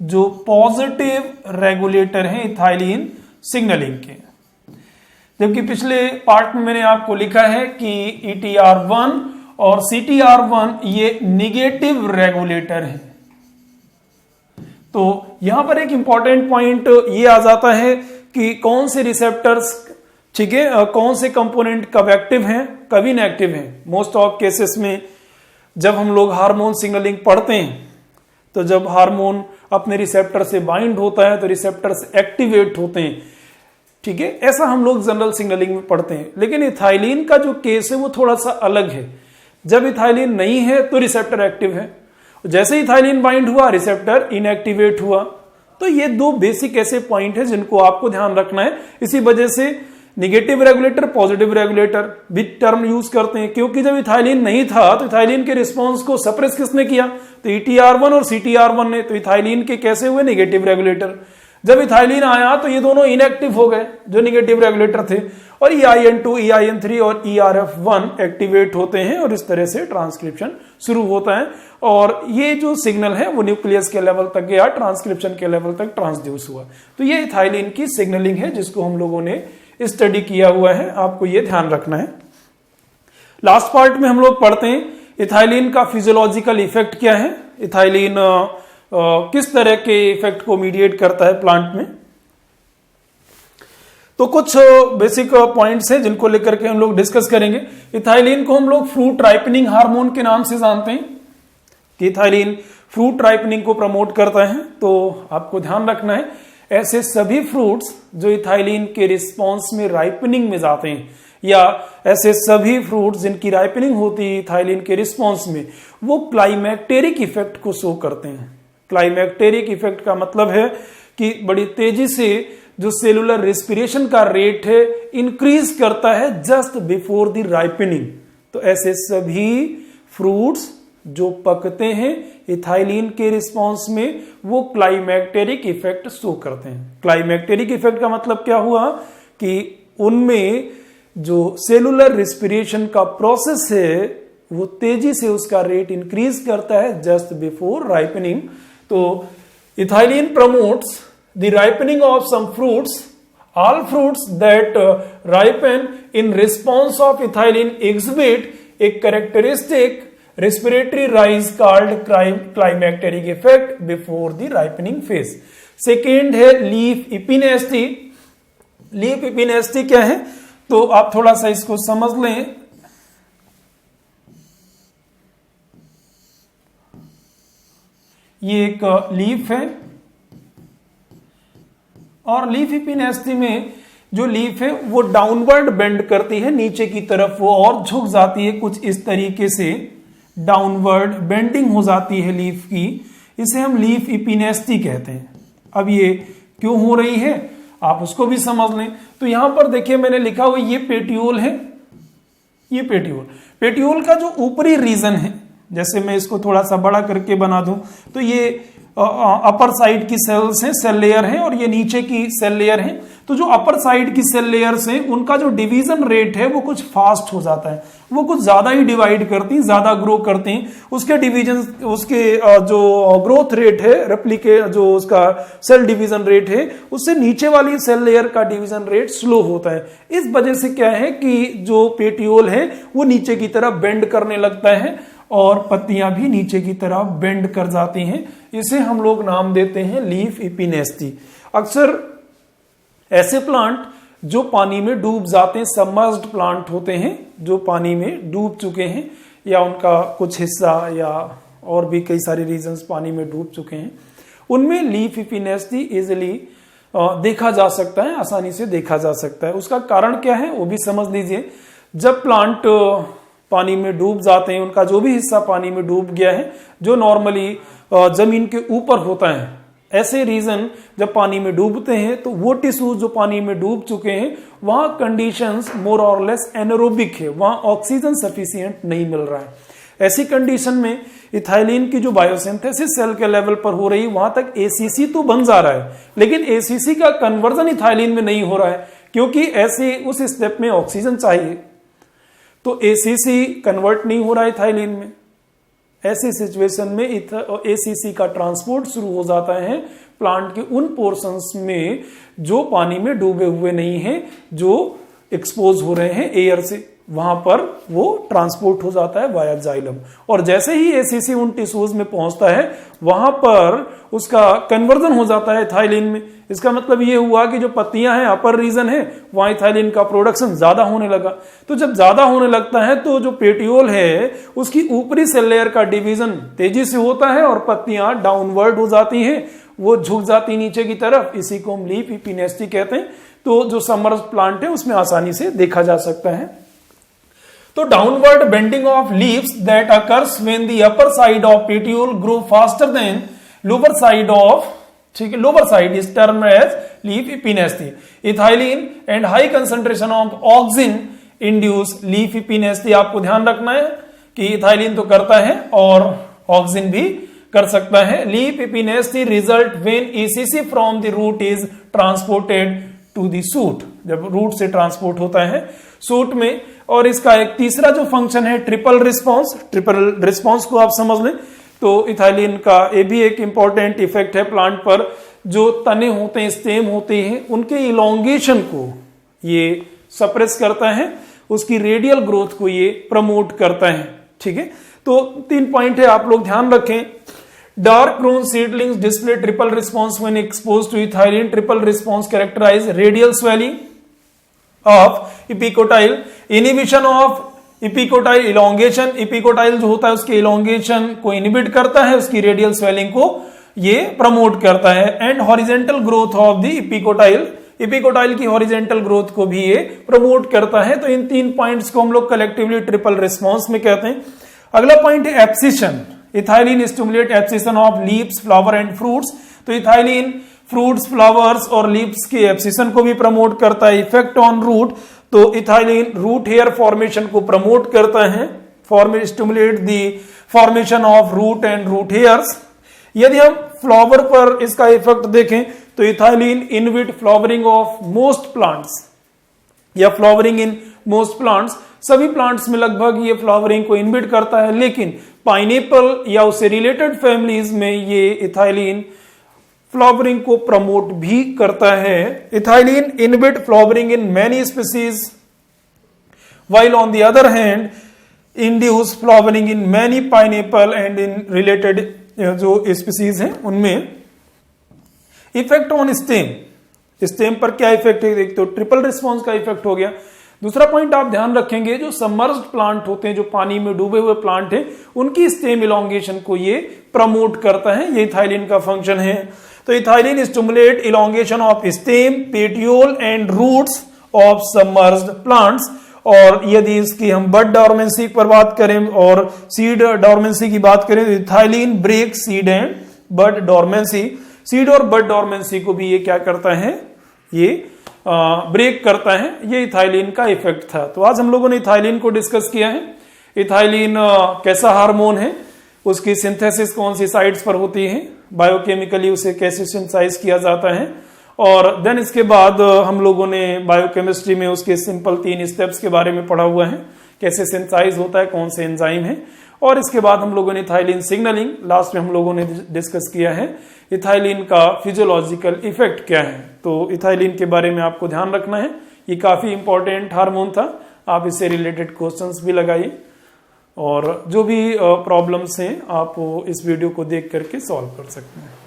S1: जो पॉजिटिव रेगुलेटर हैं इथाइलिन सिग्नलिंग के। जबकि पिछले पार्ट में मैंने आपको लिखा है कि ETR1 और CTR1 ये निगेटिव रेगुलेटर है। तो यहां पर एक इंपॉर्टेंट पॉइंट ये आ जाता है कि कौन से रिसेप्टर्स, ठीक है, कौन से कंपोनेंट कब एक्टिव हैं कब इनएक्टिव हैं। मोस्ट ऑफ केसेस में जब हम लोग हार्मोन सिग्नलिंग पढ़ते हैं तो जब हार्मोन अपने रिसेप्टर से बाइंड होता है तो रिसेप्टर्स एक्टिवेट होते हैं, ठीक है, ऐसा हम लोग जनरल सिग्नलिंग में पढ़ते हैं। लेकिन इथाइलिन का जो केस है वो थोड़ा सा अलग है। जब इथाइलिन नहीं है तो रिसेप्टर एक्टिव है, जैसे इथाइलिन बाइंड हुआ रिसेप्टर इनएक्टिवेट हुआ। तो ये दो बेसिक ऐसे पॉइंट है जिनको आपको ध्यान रखना है। इसी वजह से निगेटिव रेगुलेटर पॉजिटिव रेगुलेटर भी टर्म यूज करते हैं, क्योंकि जब इथाइलिन नहीं था तो इथाइलिन के रिस्पांस को सप्रेस किसने किया, तो ETR1 और CTR1 ने। तो इथाइलिन के कैसे हुए निगेटिव रेगुलेटर। जब इथाइलिन आया तो ये दोनों इनएक्टिव हो गए जो निगेटिव रेगुलेटर थे, और EIN2, EIN3 और ERF1 एक्टिवेट होते हैं और इस तरह से ट्रांसक्रिप्शन शुरू होता है। और ये जो सिग्नल है वो न्यूक्लियस के लेवल तक गया, ट्रांसक्रिप्शन के लेवल तक ट्रांसड्यूस हुआ। तो ये इथाइलिन की सिग्नलिंग है जिसको हम लोगों ने स्टडी किया हुआ है, आपको ये ध्यान रखना है। लास्ट पार्ट में हम लोग पढ़ते हैं इथाइलिन का फिजियोलॉजिकल इफेक्ट क्या है, इथाइलिन किस तरह के इफेक्ट को मीडिएट करता है प्लांट में। तो कुछ बेसिक पॉइंट्स हैं जिनको लेकर के हम लोग डिस्कस करेंगे। इथाइलिन को हम लोग फ्रूट राइपनिंग हार्मोन के नाम से जानते हैं कि इथाइलिन फ्रूट राइपनिंग को प्रमोट करता है। तो आपको ध्यान रखना है, ऐसे सभी फ्रूट्स जो इथाइलिन के रिस्पॉन्स में राइपनिंग में जाते हैं, या ऐसे सभी फ्रूट्स जिनकी राइपनिंग होती है इथाइलिन के रिस्पॉन्स में, वो क्लाइमैक्टेरिक इफेक्ट को शो करते हैं। क्लाइमैक्टेरिक इफेक्ट का मतलब है कि बड़ी तेजी से जो सेलुलर रेस्पिरेशन का रेट है इंक्रीज करता है जस्ट बिफोर द राइपनिंग। तो ऐसे सभी फ्रूट्स जो पकते हैं इथाइलिन के रिस्पॉन्स में, वो क्लाइमैक्टेरिक इफेक्ट शो करते हैं। क्लाइमैक्टेरिक इफेक्ट का मतलब क्या हुआ कि उनमें जो सेलुलर रेस्पिरेशन का प्रोसेस है वो तेजी से उसका रेट इंक्रीज करता है जस्ट बिफोर राइपनिंग। तो ethylene promotes the ripening of some fruits, all fruits that ripen in response of ethylene exhibit a characteristic respiratory rise called climacteric effect before the ripening phase। Second है leaf epinasty. Leaf epinasty क्या है, तो आप थोड़ा सा इसको समझ लें। ये एक लीफ है और लीफ इपिनेस्टी में जो लीफ है वो डाउनवर्ड बेंड करती है, नीचे की तरफ वो और झुक जाती है, कुछ इस तरीके से डाउनवर्ड बेंडिंग हो जाती है लीफ की। इसे हम लीफ इपिनेस्टी कहते हैं। अब ये क्यों हो रही है आप उसको भी समझ लें। तो यहां पर देखिए मैंने लिखा हुआ ये पेट्यूल है, ये पेट्यूल का जो ऊपरी रीजन है, जैसे मैं इसको थोड़ा सा बड़ा करके बना दूं तो ये अपर साइड की सेल्स हैं, सेल लेयर है, और ये नीचे की सेल लेयर है। तो जो अपर साइड की सेल लेयर्स हैं उनका जो डिवीजन रेट है वो कुछ फास्ट हो जाता है, वो कुछ ज्यादा ही डिवाइड करती हैं, ज्यादा ग्रो करती हैं। उसके डिवीजन, उसके जो ग्रोथ रेट है, रेप्लिकेट जो उसका सेल डिवीजन रेट है, उससे नीचे वाली सेल लेयर का डिवीजन रेट स्लो होता है। इस वजह से क्या है कि जो पेट्यूल है वो नीचे की तरफ बेंड करने लगता है और पत्तियां भी नीचे की तरफ बेंड कर जाती हैं। इसे हम लोग नाम देते हैं लीफ इपिनेस्टी। अक्सर ऐसे प्लांट जो पानी में डूब जाते हैं, सबमर्ज्ड प्लांट होते हैं जो पानी में डूब चुके हैं, या उनका कुछ हिस्सा या और भी कई सारे रीजंस पानी में डूब चुके हैं, उनमें लीफ इपिनेस्टी इजिली देखा जा सकता है, आसानी से देखा जा सकता है। उसका कारण क्या है वो भी समझ लीजिए। जब प्लांट पानी में डूब जाते हैं, उनका जो भी हिस्सा पानी में डूब गया है, जो नॉर्मली जमीन के ऊपर होता है, ऐसे रीजन जब पानी में डूबते हैं तो वो टिश्यूज जो पानी में डूब चुके हैं वहां कंडीशंस मोर और लेस एनारोबिक है, वहां ऑक्सीजन सफिशिएंट नहीं मिल रहा है। ऐसी कंडीशन में इथाइलिन की जो बायोसिंथेसिस सेल के लेवल पर हो रही, वहां तक एसीसी तो बन जा रहा है, लेकिन एसीसी का कन्वर्जन इथाइलिन में नहीं हो रहा है, क्योंकि ऐसे उस स्टेप में ऑक्सीजन चाहिए। तो एसीसी कन्वर्ट नहीं हो रहा है इथाइलिन में। ऐसी सिचुएशन में एसीसी का ट्रांसपोर्ट शुरू हो जाता है प्लांट के उन पोर्शंस में जो पानी में डूबे हुए नहीं हैं, जो एक्सपोज हो रहे हैं एयर से, वहां पर वो ट्रांसपोर्ट हो जाता है वाया जाइलम। और जैसे ही एसीसी उन टिश्यूज में पहुंचता है वहां पर उसका कन्वर्जन हो जाता है इथाइलिन में। इसका मतलब ये हुआ कि जो पत्तियां हैं, अपर रीजन है, वहां इथाइलिन का प्रोडक्शन ज्यादा होने लगा। तो जब ज्यादा होने लगता है तो जो पेट्यूल है उसकी ऊपरी सेल लेयर का डिवीजन तेजी से होता है और पत्तियां डाउनवर्ड हो जाती हैं, वो झुक जाती नीचे की तरफ। इसी को हम लीफ इपिनेस्टी कहते हैं। तो जो सबमर्ज्ड प्लांट है उसमें आसानी से देखा जा सकता है। तो downward bending of leaves that occurs when the upper side of petiole grow faster than lower side of, ठीक है, lower side is termed as leaf epinasty. Ethylene and high concentration of auxin induce leaf epinasty. आपको ध्यान रखना है कि ethylene तो करता है और ऑक्सिन भी कर सकता है। Leaf epinasty result when ACC from the root is transported to the shoot, जब रूट से ट्रांसपोर्ट होता है सूट में। और इसका एक तीसरा जो फंक्शन है ट्रिपल रिस्पॉन्स। ट्रिपल रिस्पॉन्स को आप समझ लें तो इथाइलिन का ये भी एक इंपॉर्टेंट इफेक्ट है प्लांट पर। जो तने होते हैं, स्टेम होते हैं, उनके इलोंगेशन को ये सप्रेस करता है, उसकी रेडियल ग्रोथ को ये प्रमोट करता है। ठीक है, तो 3 पॉइंट है, आप लोग ध्यान रखें। Dark brown seedlings display triple response when exposed to ethylene. Triple response characterize radial swelling of epicotyle, inhibition of epicotyl elongation, epicotyl जो होता है उसके इलोंगेशन को इनहिबिट करता है, उसकी रेडियल स्वेलिंग को ये प्रमोट करता है। And horizontal growth of the epicotyl, epicotyl की हॉरिजेंटल ग्रोथ को भी ये प्रमोट करता है। तो इन 3 पॉइंट्स को हम लोग कलेक्टिवली ट्रिपल रिस्पॉन्स में कहते हैं। अगला पॉइंट है abscission. Ethylene stimulate abscission of leaves, flower and fruits. तो इथाइलिन फ्रूट्स, फ्लावर्स और लीव्स के एब्सिशन को भी प्रमोट करता है। इफेक्ट ऑन रूट, तो इथाइलिन रूट हेयर फॉर्मेशन को प्रमोट करता है, stimulate the formation of root and root hairs. यदि हम फ्लावर पर इसका इफेक्ट देखें तो ethylene inhibit flowering of most plants या फ्लावरिंग इन मोस्ट प्लांट्स, सभी प्लांट्स में लगभग ये फ्लावरिंग को इनहिबिट करता है। लेकिन पाइनएप्पल या उससे रिलेटेड फैमिलीज में ये इथाइलिन फ्लावरिंग को प्रमोट भी करता है। Ethylene inhibit flowering in many species while on the other hand induce flowering in many pineapple and in related जो स्पीसीज हैं उनमें। इफेक्ट ऑन स्टेम, स्टेम पर क्या इफेक्ट है, एक तो ट्रिपल रिस्पॉन्स का इफेक्ट हो गया। दूसरा पॉइंट आप ध्यान रखेंगे, जो सबमर्ज्ड प्लांट होते हैं, जो पानी में डूबे हुए प्लांट हैं, उनकी स्टेम इलोंगेशन को ये प्रमोट करता है, ये इथाइलिन का फंक्शन है। तो ethylene stimulate elongation of stem, petiole and roots of submerged plants. और यदि इसकी हम बड डॉर्मेंसी पर बात करें और सीड डॉर्मेंसी की बात करें तो ethylene break seed and bud dormancy, seed और बड डॉर्मेंसी को भी ये क्या करता है, ये ब्रेक करता है। ये इथाइलिन का इफेक्ट था। तो आज हम लोगों ने इथाइलिन को डिस्कस किया है। इथाइलिन कैसा हार्मोन है, उसकी सिंथेसिस कौन सी साइट्स पर होती है, बायोकेमिकली उसे कैसे सिंथेसाइज किया जाता है, और देन इसके बाद हम लोगों ने बायोकेमिस्ट्री में उसके सिंपल 3 स्टेप्स के बारे में पढ़ा हुआ है, कैसे सिंथेसाइज होता है, कौन से एंजाइम है। और इसके बाद हम लोगों ने इथाइलिन सिग्नलिंग, लास्ट में हम लोगों ने डिस्कस किया है इथाइलिन का फिजियोलॉजिकल इफेक्ट क्या है। तो इथाइलिन के बारे में आपको ध्यान रखना है, ये काफी इंपॉर्टेंट हार्मोन था। आप इससे रिलेटेड क्वेश्चंस भी लगाइए और जो भी प्रॉब्लम्स हैं आप इस वीडियो को देख करके सॉल्व कर सकते हैं।